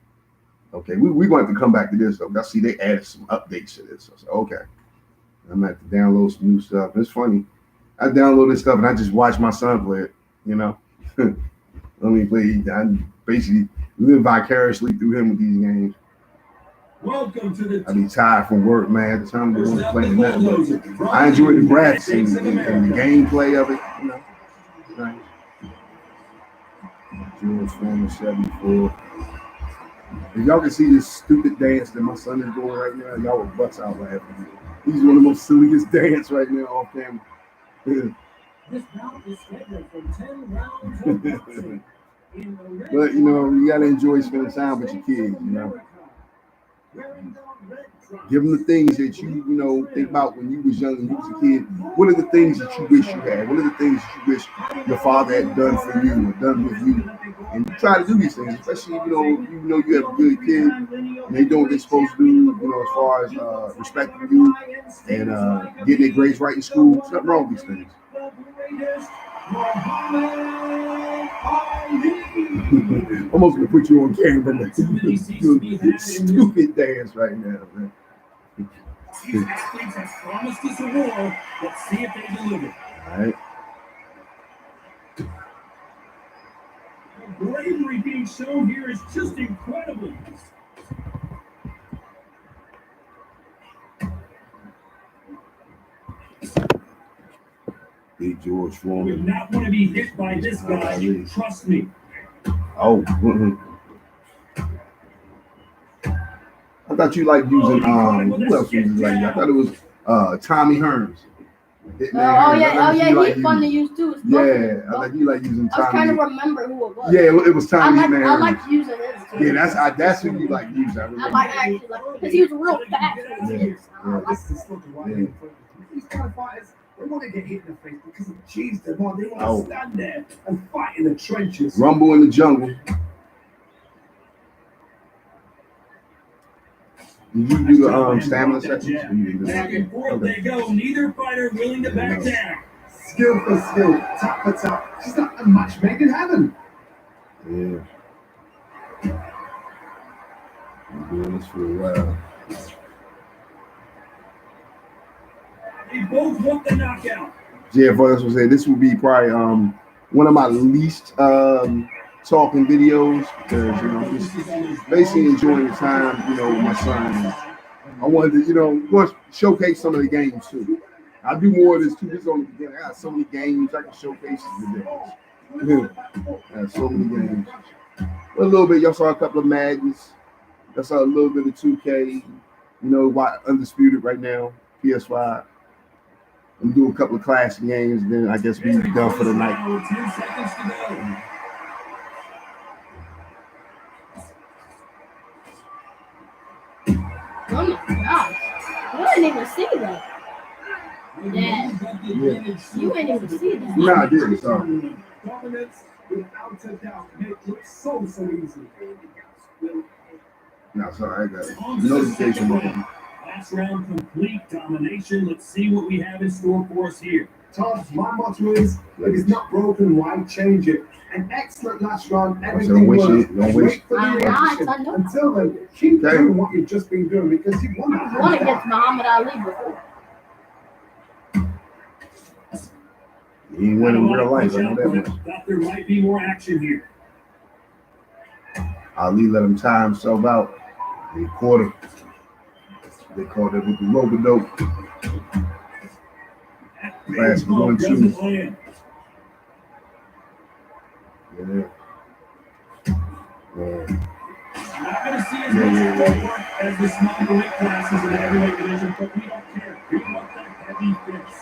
[SPEAKER 1] Okay, we're going to come back to this though. I see they added some updates to this. So I said, okay. I'm going to have to download some new stuff. It's funny. I download this stuff and I just watch my son play it, you know. I basically live vicariously through him with these games.
[SPEAKER 3] Welcome to the
[SPEAKER 1] I be tired from work, man. At the time I was playing nothing. I enjoy the graphics and the gameplay of it, you know. Nice. George Foreman 74. If y'all can see this stupid dance that my son is doing right now, y'all will bust out laughing. He's one of the most silliest dance right now off camera.
[SPEAKER 3] This bout is scheduled for 10 rounds of boxing.
[SPEAKER 1] But you know, you gotta enjoy spending time with your kids, you know. Give them the things that you know, think about when you was young and you was a kid. What are the things that you wish you had? What are the things that you wish your father had done for you or done with you? And you try to do these things, especially, you know you have a good kid and they do what they're supposed to do, you know, as far as respecting you and getting their grades right in school. There's nothing wrong with these things. Almost gonna put you on camera, man. Stupid dance right now, man.
[SPEAKER 3] These athletes have promised us a war. Let's see if they deliver.
[SPEAKER 1] All right.
[SPEAKER 3] The bravery being shown here is just incredible.
[SPEAKER 1] Big George
[SPEAKER 3] You would
[SPEAKER 1] Foreman.
[SPEAKER 3] not want to be hit by this guy. Trust me.
[SPEAKER 1] Oh. I thought you liked using who else was like? I thought it was Tommy Hearns.
[SPEAKER 2] He's fun to use too.
[SPEAKER 1] Yeah, I like you like using Tommy.
[SPEAKER 2] I was trying to remember who it was.
[SPEAKER 1] Yeah, it was Tommy Heatman.
[SPEAKER 2] I like using it.
[SPEAKER 1] Yeah, that's who you like using.
[SPEAKER 2] I like actually because he was real fast.
[SPEAKER 3] These kind of fighters, they want to get hit in the face because of the cheese they want. They want to stand there and fight in the trenches.
[SPEAKER 1] Rumble in the jungle. Did you do the stamina section?
[SPEAKER 3] Back and forth they go. Neither fighter willing to back down. Skill for skill, tap for tap. It's like a match made in heaven.
[SPEAKER 1] Yeah. Been doing this for a while.
[SPEAKER 3] They both want the knockout.
[SPEAKER 1] Yeah, for us to say this would be probably one of my least talking videos because just basically enjoying the time, with my son. I wanted to, of course, showcase some of the games too. I do more of this too. This is only the beginning. I got so many games I can showcase today. I have so many games. A little bit, y'all saw a couple of Maddens. Y'all saw a little bit of 2K. Why Undisputed right now, PS5. I'm doing a couple of classic games, then I guess we're done for the night.
[SPEAKER 3] 10 seconds to go.
[SPEAKER 2] Oh my gosh. You didn't even see that. Yeah. You didn't even see that.
[SPEAKER 1] No, I didn't. Sorry.
[SPEAKER 3] Dominance without a doubt. It looks so easy.
[SPEAKER 1] No, sorry, I got it. Notification.
[SPEAKER 3] Last round complete domination. Let's see what we have in store for us here. Todd, my motto is, if it's not broken, why change it? An excellent last round. Everything works. Wait for the reaction. Until then, keep doing what you've just been doing because you won that.
[SPEAKER 2] Won against Muhammad Ali before.
[SPEAKER 1] You ain't winning in real life. I know that much.
[SPEAKER 3] Thought there might be more action here.
[SPEAKER 1] Ali let him tie himself out. They caught him. They called it with the rope-a-dope. Fast 1-2. Yeah.
[SPEAKER 3] Not going to see as much footwork as the smaller weight classes in the heavyweight division, but we don't care. We want that heavy fist.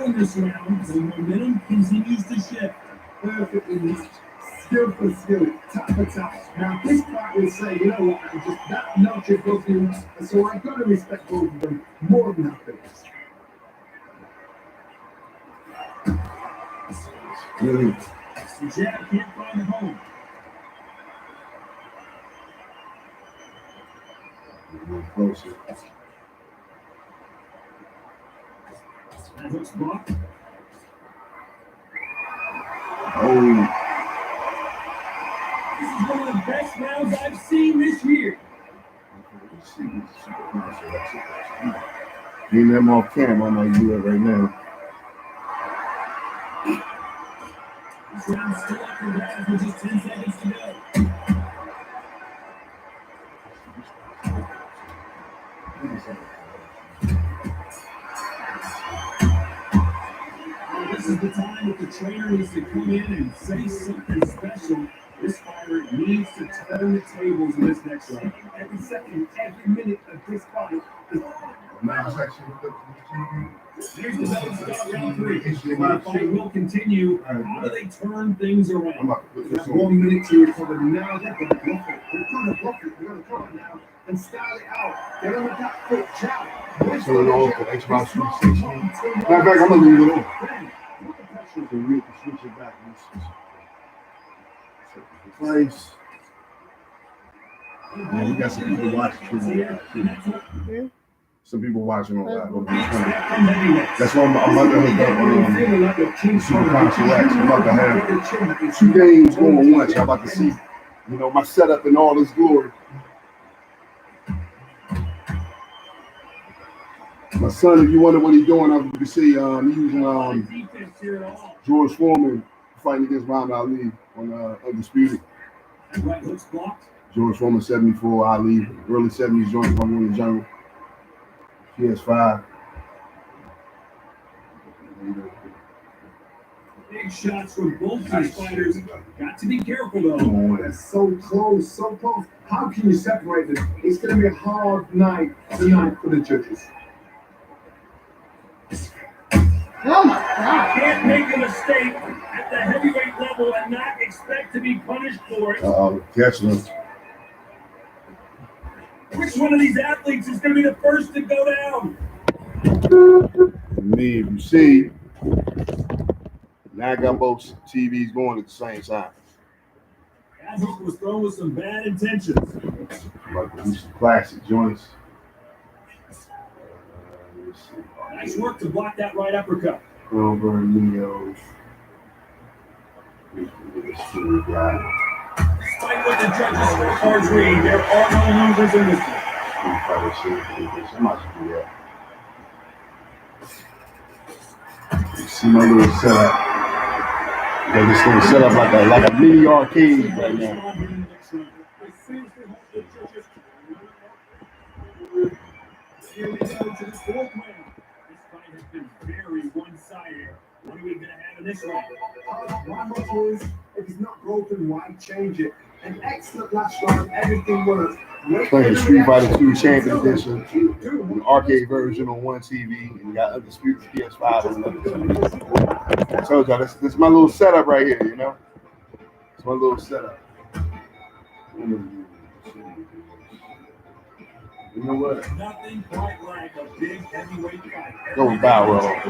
[SPEAKER 3] In this round, the momentum continues to shift. Perfectly matched. Skill for skill, tap for tap. Now this part will say, you know what, just that notch is looking, and so I've got to respect both of them more than happy.
[SPEAKER 1] Really?
[SPEAKER 3] The jab can't find a home.
[SPEAKER 1] A little closer.
[SPEAKER 3] That hook's blocked.
[SPEAKER 1] Oh.
[SPEAKER 3] This is one of the best rounds I've seen this year.
[SPEAKER 1] Getting them off camera, I might do it right now.
[SPEAKER 3] This round's still up for grabs with just 10 seconds to go. This is the time that the trainer needs to come in and say something special. This fighter needs to turn the tables in this next round. Every second, every minute of this fight is There's the bell start round 3. The fight will continue. How do they turn things around? Got 1 minute to recover. Now they're going to bluff it. They're going to bluff it. They're going to come it now and style it out. They're going to that foot jab.
[SPEAKER 1] Turn it off the Xbox 360. Matter of fact, I'm going to leave it on. So we have to switch it back. Place. Yeah, we got some people watching. Some people watching on live. That's why I'm about to hook up Super Console X. I'm about to have 2 games going at once. I'm about to see, my setup in all its glory. My son, if you wonder what he's doing, you can see using George Foreman fighting against Muhammad Ali on Undisputed. George Foreman 74, Ali, early 70s joint from in the jungle. PS5.
[SPEAKER 3] Big shots from both these fighters. Got to be careful though.
[SPEAKER 4] Oh, that's so close, so close. How can you separate them? It's going to be a hard night tonight for the judges.
[SPEAKER 2] Oh my God.
[SPEAKER 3] Can't make a mistake at the heavyweight level and not expect to be punished for it.
[SPEAKER 1] Catching him.
[SPEAKER 3] Which one of these athletes is going to be the first to go down?
[SPEAKER 1] Me, if you see, now I got both TVs going at the same time.
[SPEAKER 3] Adhook was thrown with some bad intentions.
[SPEAKER 1] Like these classic joints. Let's see.
[SPEAKER 3] Nice work to block that right uppercut.
[SPEAKER 1] Over Leo's. Guy.
[SPEAKER 3] Despite what the judges' scorecards read, there are no losers in this one.
[SPEAKER 1] I might just do that. You see my little setup. Yeah, this thing set up like a mini arcade right now.
[SPEAKER 3] Here we go to the fourth round. This fight has been very one-sided. What are we going to have in this round?
[SPEAKER 4] My motto is, if it's not broken, why change it? An excellent last round, everything works.
[SPEAKER 1] Playing Street Fighter 2 Champion Edition, an arcade version on one TV, and you got Undisputed PS5 on another TV. I told y'all, this is my little setup right here, you know? It's my little setup. You know what?
[SPEAKER 3] Nothing quite like a big heavyweight fight.
[SPEAKER 1] Go with Bow Wow.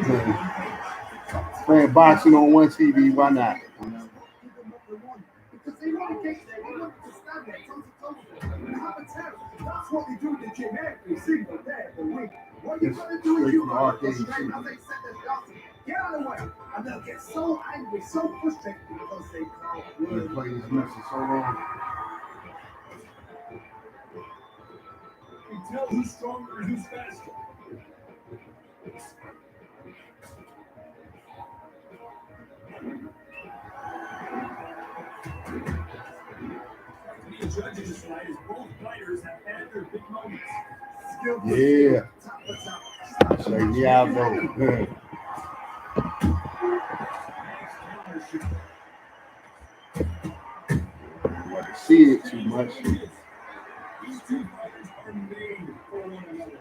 [SPEAKER 1] Playing boxing on one TV, why not? You know?
[SPEAKER 4] Because they want to get there, they want to stand there, toe to toe with them. And have a test. That's what they do in the gym every single day of the week. What you got to do is you got to go straight as they set their shots. Get out of the way. And they'll get so angry, so frustrated because they can't
[SPEAKER 1] We've
[SPEAKER 4] win.
[SPEAKER 1] played this mess for so long.
[SPEAKER 3] You can tell who's stronger and who's faster. The judges decide is both fighters have had their big moments.
[SPEAKER 4] Skill for
[SPEAKER 1] Yeah.
[SPEAKER 4] skill, tap for tap.
[SPEAKER 1] Check me out, though. I can see it too much.
[SPEAKER 3] These two fighters are made for one another.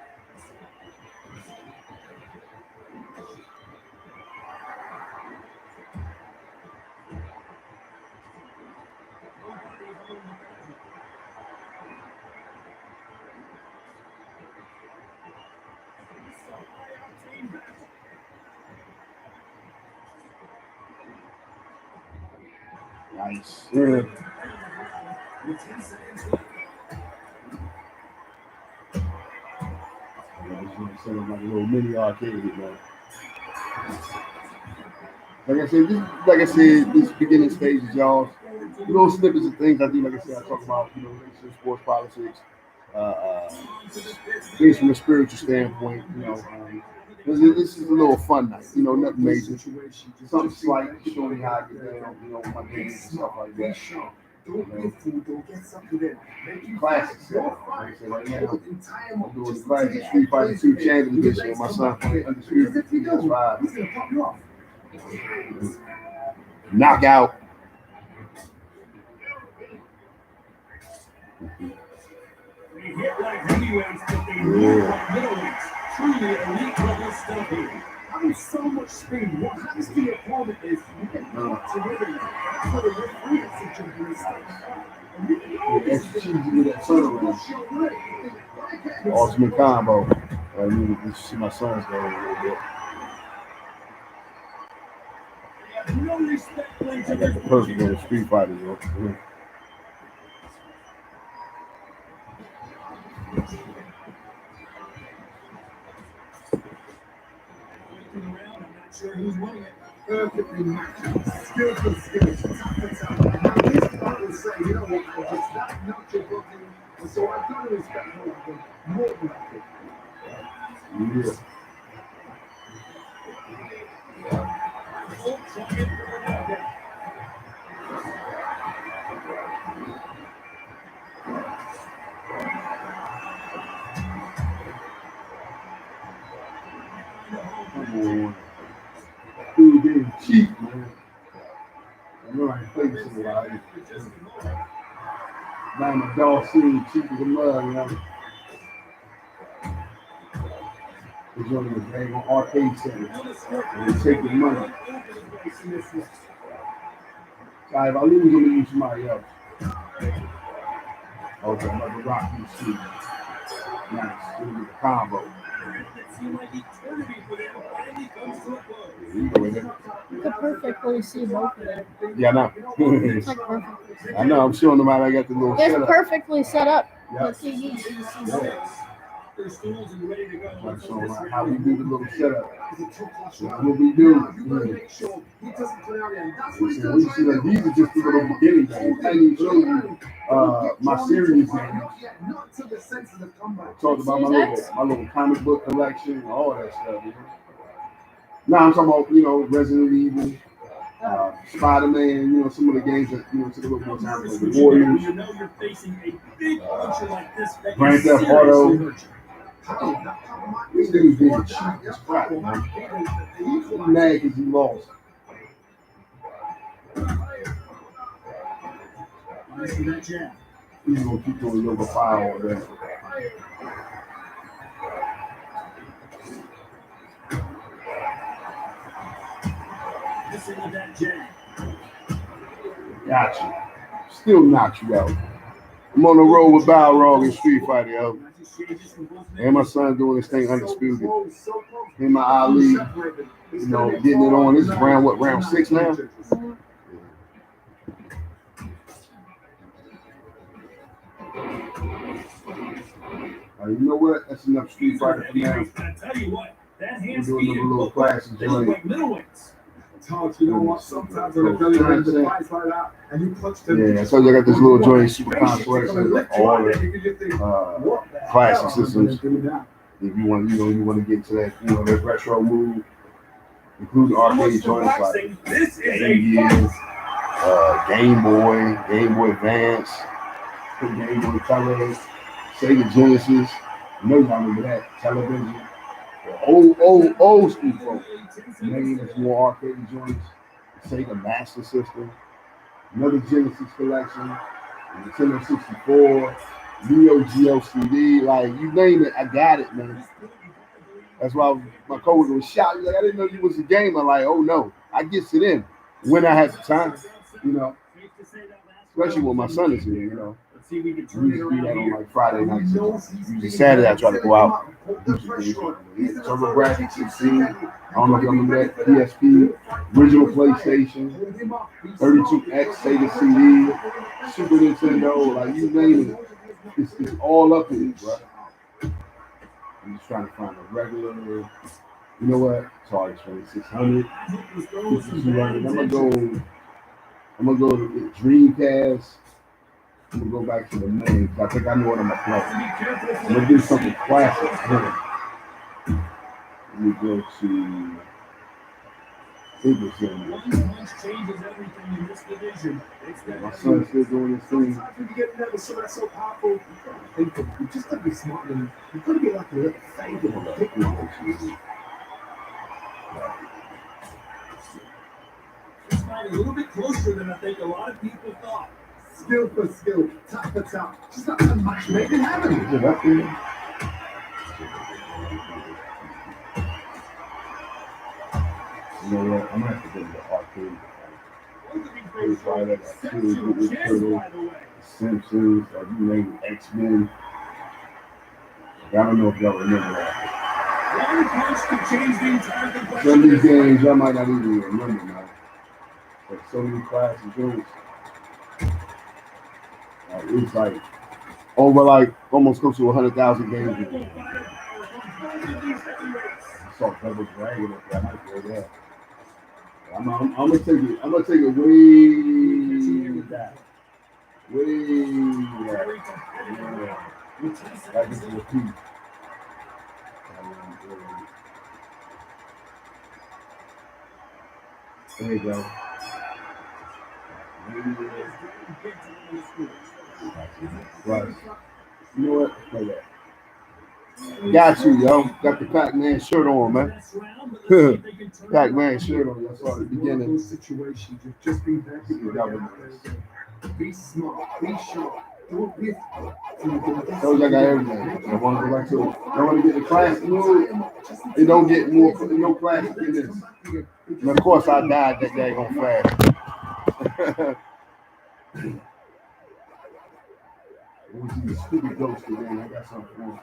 [SPEAKER 1] Nice.
[SPEAKER 3] With 10 seconds left.
[SPEAKER 1] Set up like a little mini arcade, man. Like I said, this beginning stages, y'all. Little snippets of things I do. Like I said, I talk about, relationship, sports, politics, things from a spiritual standpoint. This is a little fun night. Nothing major. Something slight, showing you how I get down. With my games and stuff like that.
[SPEAKER 4] Don't get food, don't get something in. Make you
[SPEAKER 1] Classic
[SPEAKER 4] fight.
[SPEAKER 1] stuff.
[SPEAKER 4] Your
[SPEAKER 1] Like I
[SPEAKER 4] fight.
[SPEAKER 1] said, right now, I'm doing the
[SPEAKER 4] Just
[SPEAKER 1] classic
[SPEAKER 4] take
[SPEAKER 1] Street Fighter 2
[SPEAKER 4] it.
[SPEAKER 1] Champion Edition with my son playing
[SPEAKER 4] Because
[SPEAKER 1] Undisputed
[SPEAKER 4] if you don't,
[SPEAKER 1] PS5.
[SPEAKER 4] he's going to pop you off.
[SPEAKER 1] Knockout.
[SPEAKER 3] They hit like heavyweights, but they move like middleweights. Truly elite level stuff here.
[SPEAKER 4] Having so much speed, what happens to your opponent is you get caught to rhythm. That's what the referee has to jump in and stop. And you know this is
[SPEAKER 1] Execution with that turnaround.
[SPEAKER 4] push your leg. You think, why can't this-
[SPEAKER 1] Ultimate combo. I need to see my sons go a little bit.
[SPEAKER 3] They have no respect for each
[SPEAKER 1] I got the
[SPEAKER 3] other's
[SPEAKER 1] perfect little Street Fighter, yo.
[SPEAKER 3] I'm not sure who's winning it.
[SPEAKER 4] Perfectly matched. Skill for skill. Tap for tap. Now this part will say, you know what, I just that not your booking. And so I've got to respect both of them more than I think.
[SPEAKER 1] Yeah.
[SPEAKER 3] Oh, try it for a knockout.
[SPEAKER 1] Come on. Dude getting cheap, man. I'm a dog scene, cheap as a mug, you know. We're doing a game on arcade center. And we take the money. Sorry, if I lose, I'm going to use somebody else. Okay, I'm about to rock these shoes. Nice. Give me the combo.
[SPEAKER 2] You could perfectly see both of them.
[SPEAKER 1] Yeah, I know.
[SPEAKER 2] It's like perfectly set
[SPEAKER 1] I know. I'm showing them how I got the little
[SPEAKER 2] It's
[SPEAKER 1] setup.
[SPEAKER 2] perfectly set up.
[SPEAKER 1] Yeah.
[SPEAKER 2] The TV.
[SPEAKER 1] Yeah. I'm showing how we do the little setup. That's what we do. Yeah. We see that these are just the little beginning games. I didn't show you my serious games. Talked about my little comic book collection and all that stuff. You know? Now I'm talking about, Resident Evil, Spider-Man, some of the games that, took a little more time. Like the Warriors, Grand Theft Auto. This dude's being cheap as crap, man. He's mad because he lost. He's gonna keep doing yoga fire all day. Got you. Still knocked you out. I'm on the road with Balrog and Street Fighter, yo. And my son doing this thing undisputed. Him and Ali, getting it on. This is round 6 now? You know what? That's enough Street Fighter for now. We're doing a little classic joint.
[SPEAKER 4] Sometimes when the device like that, and you touch them.
[SPEAKER 1] Yeah, so I got this little joint, Super Complex, all the classic systems. If you want, you want to get to that, that retro move, including arcade joints like Game Boy Advance, Game Boy Color, Sega Genesis. You know, you remember that television. Old school folks. Many of more arcade joints, Sega Master System, another Genesis collection, Nintendo 64, Neo Geo CD, like you name it, I got it, man. That's why my coworker was shouting, like, I didn't know you was a gamer. Like, oh no, I get to them when I have the time, especially when my son is here, We used to do that on like Friday nights. Usually Saturday I try to go out. TurboGrafx 16. I don't know if y'all remember that. PSP, original PlayStation, 32X, Sega CD, Super Nintendo, like you name it. It's all up in it, bro. I'm just trying to find a regular. You know what? Sorry, 2600. 5200. I'm gonna go to Dreamcast. I'm gonna go back to the main. I think I know what I'm gonna play. I'm gonna do something classic. Let me go to. My son's still doing this thing.
[SPEAKER 4] You just gotta be smart and you gotta be like a little fake and a big one.
[SPEAKER 3] It's a little bit closer than I think a lot of people thought.
[SPEAKER 4] Skill for skill, top for top. Just not a match made in heaven.
[SPEAKER 1] You know what? I'm gonna have to go to the arcade. Try that Turtle, Simpsons, you name it, X-Men. I don't know if y'all remember that. Some of these games y'all might not even remember now. But so many classic games. It's like over almost close to 100,000 games. I saw Double Dragon up there. I might go there. I'm gonna take it way back. Way back. Back into the peak. There you go. Right. You know what? Play that. Got you, yo. Got the Pac-Man shirt on, man. Pac-Man shirt on. That's all the beginning.
[SPEAKER 4] Situations, just be very be smart, be sure.
[SPEAKER 1] Those I got everything. I want to go back to it. I want to get the classic mood. It don't get more, no classic than this. And of course, I died that daggone flash. It was these stupid ghosts today. I got something for them.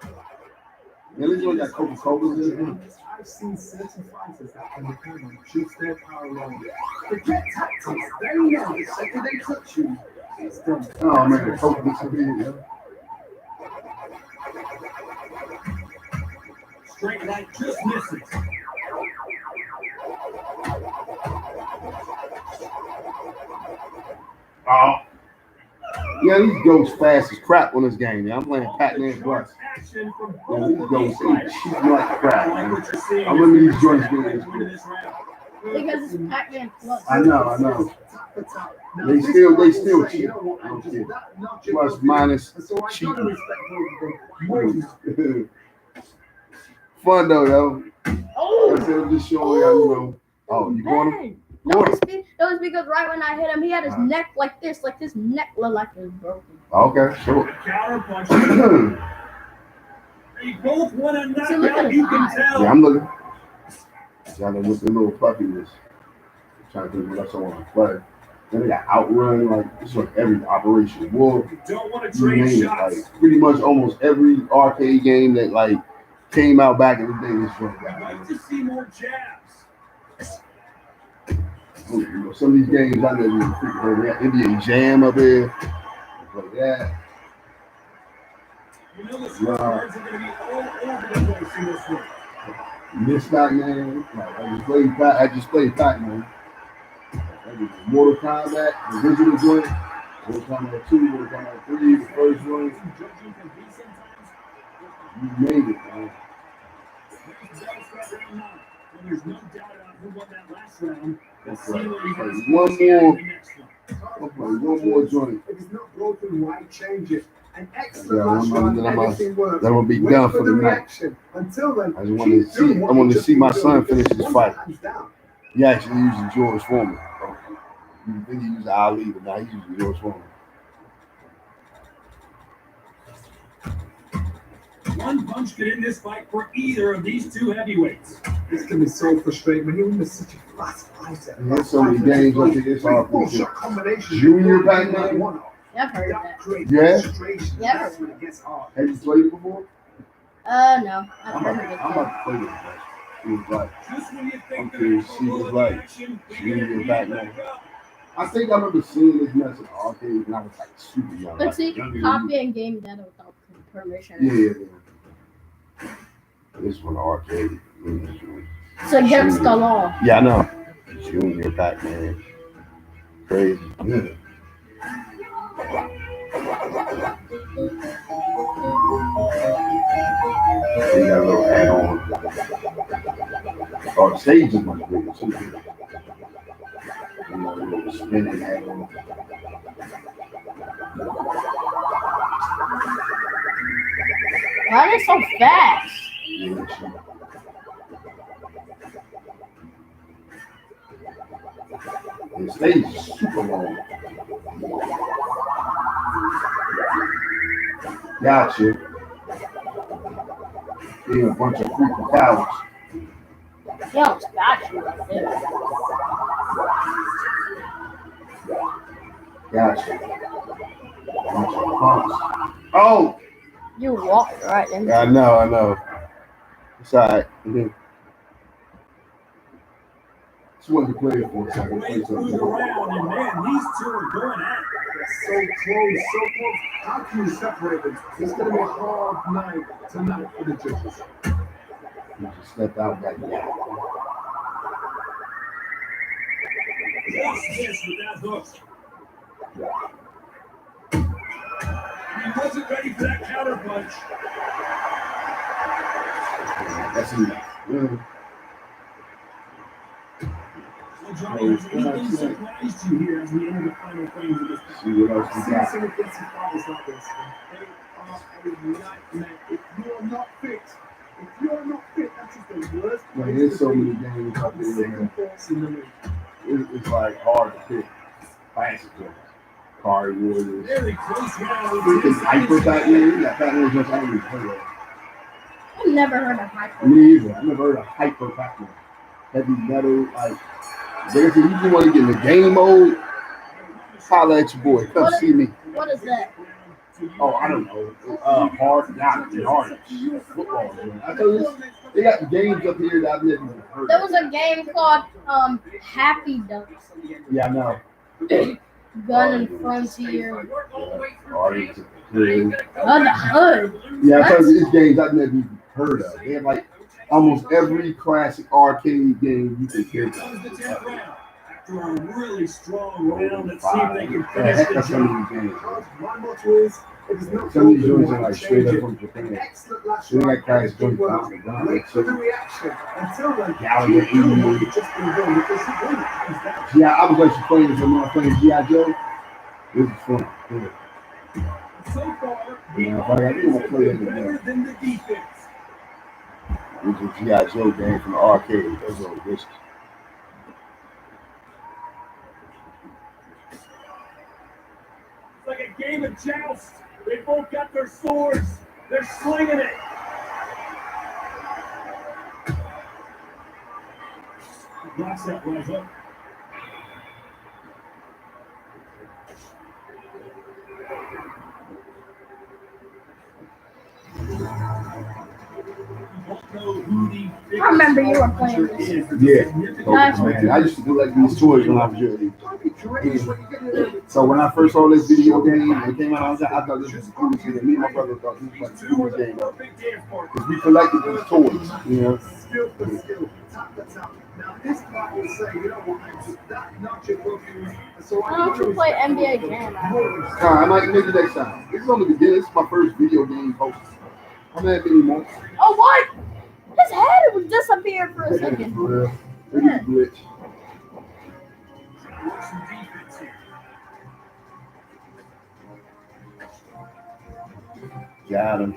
[SPEAKER 1] At least you got Coca-Cola in it.
[SPEAKER 4] I've seen certain fighters that can depend on just their power alone. Forget tactics. They know the second they touch you, it's done.
[SPEAKER 1] Oh man, the Coke disappeared. Yeah.
[SPEAKER 3] Straight right just misses.
[SPEAKER 1] Oh. Yeah, these ghosts fast as crap on this game. Yeah, I'm playing Pac-Man Plus.
[SPEAKER 3] Action from
[SPEAKER 1] Yeah,
[SPEAKER 3] both
[SPEAKER 1] these
[SPEAKER 3] of
[SPEAKER 1] ghosts
[SPEAKER 3] these fighters.
[SPEAKER 1] cheap like crap.
[SPEAKER 3] I like
[SPEAKER 1] Man.
[SPEAKER 3] what you're seeing.
[SPEAKER 1] I remember these joints being this
[SPEAKER 3] Into
[SPEAKER 1] good.
[SPEAKER 3] this round.
[SPEAKER 2] Because it's Pac-Man Plus.
[SPEAKER 1] I know. They still cheap. I don't care. Plus, minus, cheap. Fun though, yo.
[SPEAKER 2] Oh!
[SPEAKER 1] That's it, just showing y'all, you know. Oh, you want him?
[SPEAKER 2] That was because right when I hit him, he had his neck like this. Like his neck looked like it was broken.
[SPEAKER 1] Okay, sure.
[SPEAKER 3] Counter punch. They both want to knock out, you can tell.
[SPEAKER 1] Yeah, I'm looking. Y'all know what the little puppy is. Trying to think what else I want to play. Then they got Outrun, like this is like every Operation Wolf.
[SPEAKER 3] Don't want to
[SPEAKER 1] You
[SPEAKER 3] trade
[SPEAKER 1] name it,
[SPEAKER 3] shots.
[SPEAKER 1] like pretty much almost every arcade game that like came out back in the day. This one
[SPEAKER 3] I'd
[SPEAKER 1] got.
[SPEAKER 3] like to see more jabs.
[SPEAKER 1] You know, some of these games I never even freaking heard. They got Indian Jam up there. Like that.
[SPEAKER 3] You know the scorecards are going to be all over the place in this one.
[SPEAKER 1] Miss Pac-Man. Like, I just played Pac-Man. Mortal Kombat, the original joint. Mortal Kombat 2, Mortal Kombat 3, the first one. You made it, man.
[SPEAKER 3] There's no doubt about who won that last round.
[SPEAKER 1] That's right. One more joint.
[SPEAKER 4] If it's not broken, why change it? An extra
[SPEAKER 1] Yeah,
[SPEAKER 4] last round, anything works.
[SPEAKER 1] That will be
[SPEAKER 4] Wait
[SPEAKER 1] done
[SPEAKER 4] for
[SPEAKER 1] for the night.
[SPEAKER 4] reaction. Until then,
[SPEAKER 1] I just wanted to see. I wanted to see my son finish his fight. He actually using George Foreman. You think he used Ali, but now he's using George Foreman.
[SPEAKER 3] One punch could end this fight for either of these two heavyweights.
[SPEAKER 4] This can be so frustrating when you're such a fast fighter.
[SPEAKER 1] There's so many games I think it's hard to do.
[SPEAKER 4] Combination.
[SPEAKER 1] Junior Pac-Man?
[SPEAKER 2] Yeah, I've heard of that.
[SPEAKER 1] Yeah?
[SPEAKER 2] Yeah.
[SPEAKER 4] That's when it gets hard.
[SPEAKER 1] Have you played it before?
[SPEAKER 2] No. I've
[SPEAKER 1] I'm
[SPEAKER 2] heard of it.
[SPEAKER 1] about to play it. It was like,
[SPEAKER 3] Just when you think
[SPEAKER 1] okay, she was like, Junior Pac-Man. I think I remember seeing this mess in the arcade when I was like super young.
[SPEAKER 2] But
[SPEAKER 1] like,
[SPEAKER 2] see,
[SPEAKER 1] younger than
[SPEAKER 2] copying game data without permission.
[SPEAKER 1] you. Yeah. This one arcade.
[SPEAKER 2] It's against the law.
[SPEAKER 1] Yeah, I know. Junior Pac-Man. Crazy. Yeah. They got a little add-on. Oh, the stage is much bigger too. You know, a little spinning add-on.
[SPEAKER 2] Why are they so fast?
[SPEAKER 1] Yeah, the stage is super long. Gotcha. Being a bunch of freaking cowards.
[SPEAKER 2] They almost got you right there.
[SPEAKER 1] Gotcha. Bunch of punks. Oh!
[SPEAKER 2] You walked right into
[SPEAKER 1] I know. It's alright. Just wanted to play it for a second. Play
[SPEAKER 3] Wait
[SPEAKER 1] something.
[SPEAKER 3] around, and man, these two are going at it.
[SPEAKER 4] They're so close. How can you separate them? It's going to be a hard night tonight for the judges.
[SPEAKER 1] You just step out like that.
[SPEAKER 3] Just this with that hook. He wasn't ready for that counter punch.
[SPEAKER 1] That's enough. Yeah.
[SPEAKER 3] Well, Johnny, has anything surprised you here as we enter the final frames of this fight?
[SPEAKER 1] See what else we got.
[SPEAKER 4] Some aggressive fighters like this, they are a nightmare. If you're not fit, that is the worst.
[SPEAKER 1] Man, there's so many games out there, man.
[SPEAKER 4] Second thoughts in the league.
[SPEAKER 1] It's like hard to pick. Bicycle. Card Warriors.
[SPEAKER 4] Very close round.
[SPEAKER 1] Freaking Hyper Pac-Man. That Pac-Man just I never heard of.
[SPEAKER 2] I've never heard of Hyper.
[SPEAKER 1] Me either. I never heard of Hyper Pac-Man. Heavy metal, like. But if you want to get in the game mode, holla at your boy. Come see me.
[SPEAKER 2] What is that?
[SPEAKER 1] Oh, I don't know. Hard, not yardage. Football. I tell you, they got games up here that I've never even heard
[SPEAKER 2] There
[SPEAKER 1] of.
[SPEAKER 2] was a game called Happy Ducks.
[SPEAKER 1] Yeah, I know.
[SPEAKER 2] Gun and Frontier.
[SPEAKER 1] Hardage.
[SPEAKER 2] On the hood.
[SPEAKER 1] Yeah, I tell you, it's games I've never even heard of. They have like almost every classic arcade game you can think of.
[SPEAKER 4] After a really strong round, let's see if they can finish the
[SPEAKER 1] That's some
[SPEAKER 4] job.
[SPEAKER 1] of these games.
[SPEAKER 4] My motto is, it is not
[SPEAKER 1] Some of these joints are
[SPEAKER 4] broken,
[SPEAKER 1] like straight up
[SPEAKER 4] change
[SPEAKER 1] from
[SPEAKER 4] it.
[SPEAKER 1] Japan.
[SPEAKER 4] Excellent last
[SPEAKER 1] They got
[SPEAKER 4] strike.
[SPEAKER 1] guys doing
[SPEAKER 4] Good work. Wait for the reaction until then.
[SPEAKER 1] Gallagher,
[SPEAKER 4] You know what you've just been doing because you win. He's down.
[SPEAKER 1] Yeah, I was actually playing this when I was playing G.I. Joe. This is fun. Yeah.
[SPEAKER 4] So far,
[SPEAKER 1] Yeah,
[SPEAKER 4] the
[SPEAKER 1] but I think we'll
[SPEAKER 4] offense
[SPEAKER 1] play
[SPEAKER 4] has
[SPEAKER 1] it
[SPEAKER 4] been
[SPEAKER 1] again.
[SPEAKER 4] better than the defense.
[SPEAKER 1] This is a G.I. Joe game from the arcade. That's all this is.
[SPEAKER 4] It's like a game of joust. They both got their swords. They're slinging it. Blocks that rise up.
[SPEAKER 2] I remember you were playing this.
[SPEAKER 1] Yeah.
[SPEAKER 2] Nice.
[SPEAKER 1] Man, I used to collect these toys when I was your age. So when I first saw this video game, when it came out, I thought this was the coolest thing. Me and my brother thought this was like the coolest game ever. Because we collected these toys, you know.
[SPEAKER 4] Skill for skill, tap for tap. Now this part will say, you know what, that not your broken. So
[SPEAKER 2] Why don't you play NBA Jam?
[SPEAKER 1] I might maybe next time. This is on the beginning. This is my first video game post. I'm not any more.
[SPEAKER 2] Oh, what? His head would disappear for a second.
[SPEAKER 1] For real. Look at the glitch. Got him.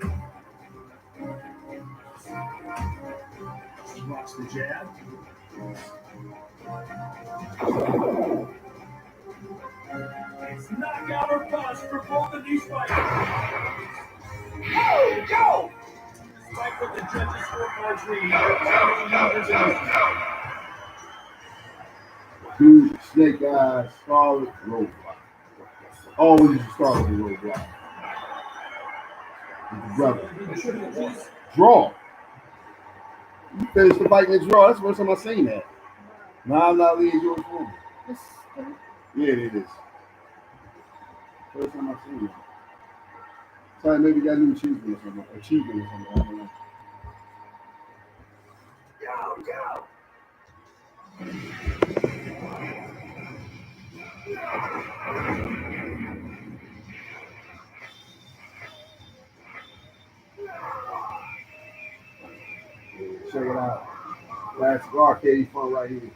[SPEAKER 4] Watch the jab. It's knockout or bust for both of these fighters. Oh, go! Despite what the judges scorecards read,
[SPEAKER 1] Dude, Snake Eyes, Scarlet, Roadblock. Always start with a Roadblock. Brother. Draw. You finished the fight in the draw. That's the first time I've seen that. Now I'm not leaving yours for me. Yeah, it is. First time I've seen it. Sorry, maybe got a new achievement or something. I don't know.
[SPEAKER 4] go!
[SPEAKER 1] Check it out. That's arcade fun right here.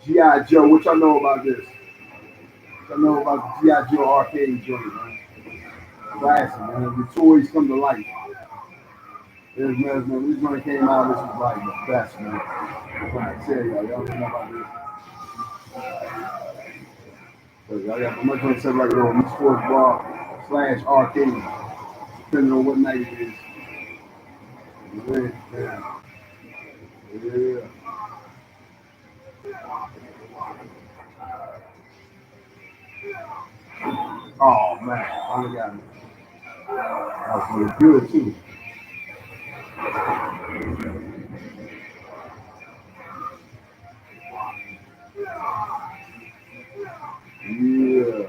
[SPEAKER 1] G.I. Joe, what y'all know about this? What y'all know about the G.I. Joe arcade joint, man? Classic, man. The toys come to life. There's man, when this one came out, this was like the best, man. I'm trying to tell y'all don't know about this. So I'm not going to say like on East Sports Bar / arcade, depending on what night it is. Yeah. Yeah. Oh man, finally got me. That was really good too. Yeah.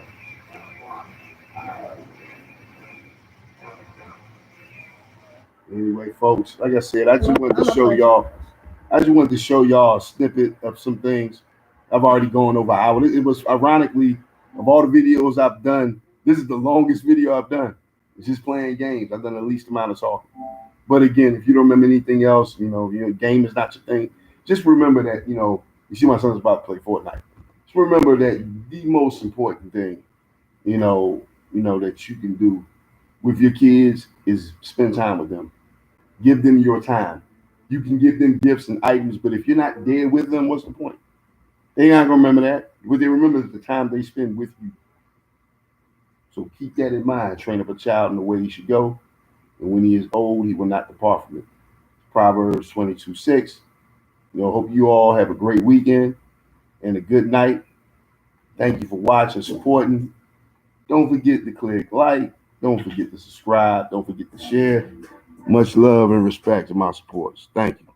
[SPEAKER 1] Anyway, folks, like I said, I just wanted to show y'all a snippet of some things I've already gone over an hour. It was ironically, of all the videos I've done, this is the longest video I've done. It's just playing games. I've done the least amount of talking. But again, if you don't remember anything else, game is not your thing. Just remember that, you see my son's about to play Fortnite. Just remember that the most important thing, that you can do with your kids is spend time with them. Give them your time. You can give them gifts and items, but if you're not there with them, what's the point? They're not gonna remember that. What they remember is the time they spend with you. So keep that in mind. Train up a child in the way he should go, and when he is old, he will not depart from it. Proverbs 22:6. Hope you all have a great weekend and a good night. Thank you for watching, supporting. Don't forget to click like. Don't forget to subscribe. Don't forget to share. Much love and respect to my supporters. Thank you.